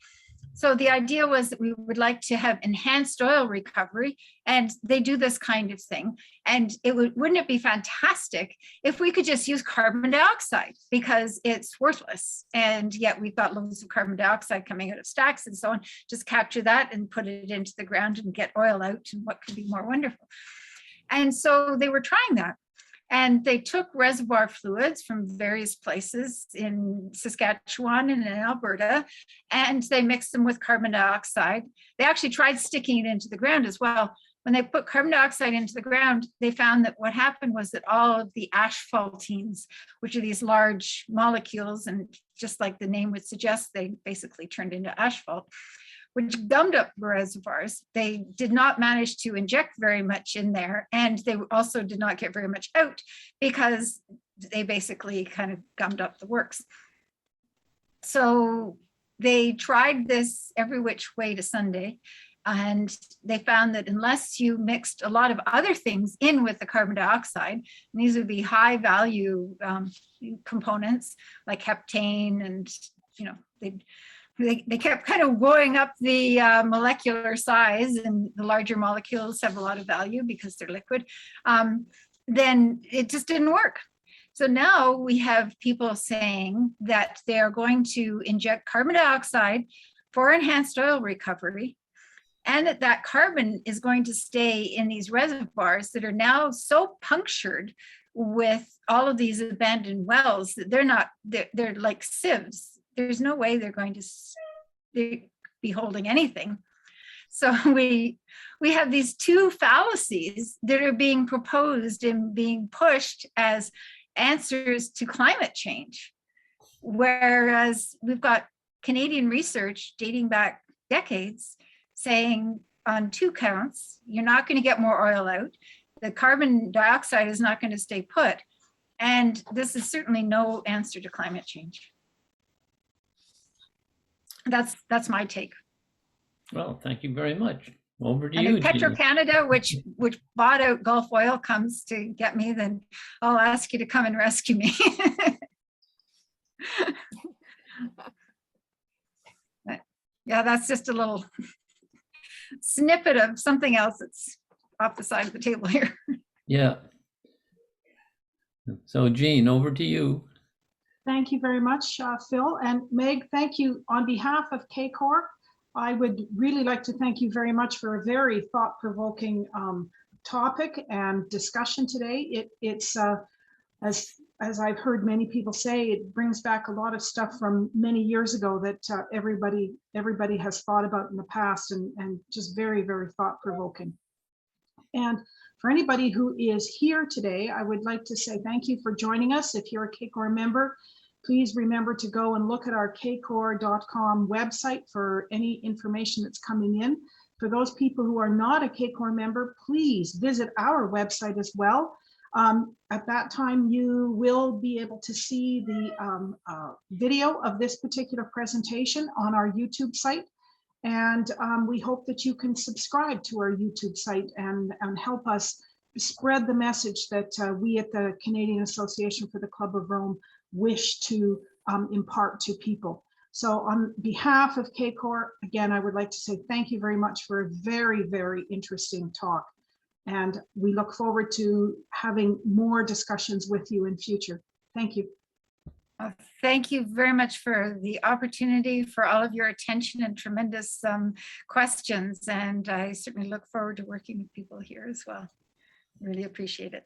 [SPEAKER 3] So the idea was that we would like to have enhanced oil recovery, and they do this kind of thing. And wouldn't it be fantastic if we could just use carbon dioxide, because it's worthless. And yet we've got loads of carbon dioxide coming out of stacks and so on. Just capture that and put it into the ground and get oil out, and what could be more wonderful? And so they were trying that. And they took reservoir fluids from various places in Saskatchewan and in Alberta, and they mixed them with carbon dioxide. They actually tried sticking it into the ground as well. When they put carbon dioxide into the ground, they found that what happened was that all of the asphaltenes, which are these large molecules, and just like the name would suggest, they basically turned into asphalt, which gummed up the reservoirs. They did not manage to inject very much in there, and they also did not get very much out because they basically kind of gummed up the works. So they tried this every which way to Sunday, and they found that unless you mixed a lot of other things in with the carbon dioxide, and these would be high value components like heptane, and they kept kind of going up the molecular size, and the larger molecules have a lot of value because they're liquid, then it just didn't work. So now we have people saying that they are going to inject carbon dioxide for enhanced oil recovery, and that carbon is going to stay in these reservoirs that are now so punctured with all of these abandoned wells that they're like sieves. There's no way they're going to be holding anything. So we have these two fallacies that are being proposed and being pushed as answers to climate change. Whereas we've got Canadian research dating back decades saying on two counts, you're not going to get more oil out. The carbon dioxide is not going to stay put. And this is certainly no answer to climate change. That's my take.
[SPEAKER 2] Well, thank you very much. Over to
[SPEAKER 3] And
[SPEAKER 2] you,
[SPEAKER 3] if Petro
[SPEAKER 2] Jean.
[SPEAKER 3] Canada, which bought out Gulf Oil, comes to get me, then I'll ask you to come and rescue me. Yeah, that's just a little snippet of something else that's off the side of the table here.
[SPEAKER 2] Yeah. So Jean, over to you.
[SPEAKER 11] Thank you very much, Phil. And Meg, thank you on behalf of KCOR. I would really like to thank you very much for a very thought-provoking topic and discussion today. It's as I've heard many people say, it brings back a lot of stuff from many years ago that everybody has thought about in the past, and just very, very thought-provoking. And for anybody who is here today, I would like to say thank you for joining us. If you're a KCOR member, please remember to go and look at our kcor.com website for any information that's coming in. For those people who are not a KCOR member, please visit our website as well. At that time, you will be able to see the video of this particular presentation on our YouTube site. And we hope that you can subscribe to our YouTube site and help us spread the message that we at the Canadian Association for the Club of Rome wish to impart to people. So on behalf of KCOR, again, I would like to say thank you very much for a very, very interesting talk. And we look forward to having more discussions with you in future. Thank you.
[SPEAKER 3] Thank you very much for the opportunity, for all of your attention and tremendous questions. And I certainly look forward to working with people here as well. Really appreciate it.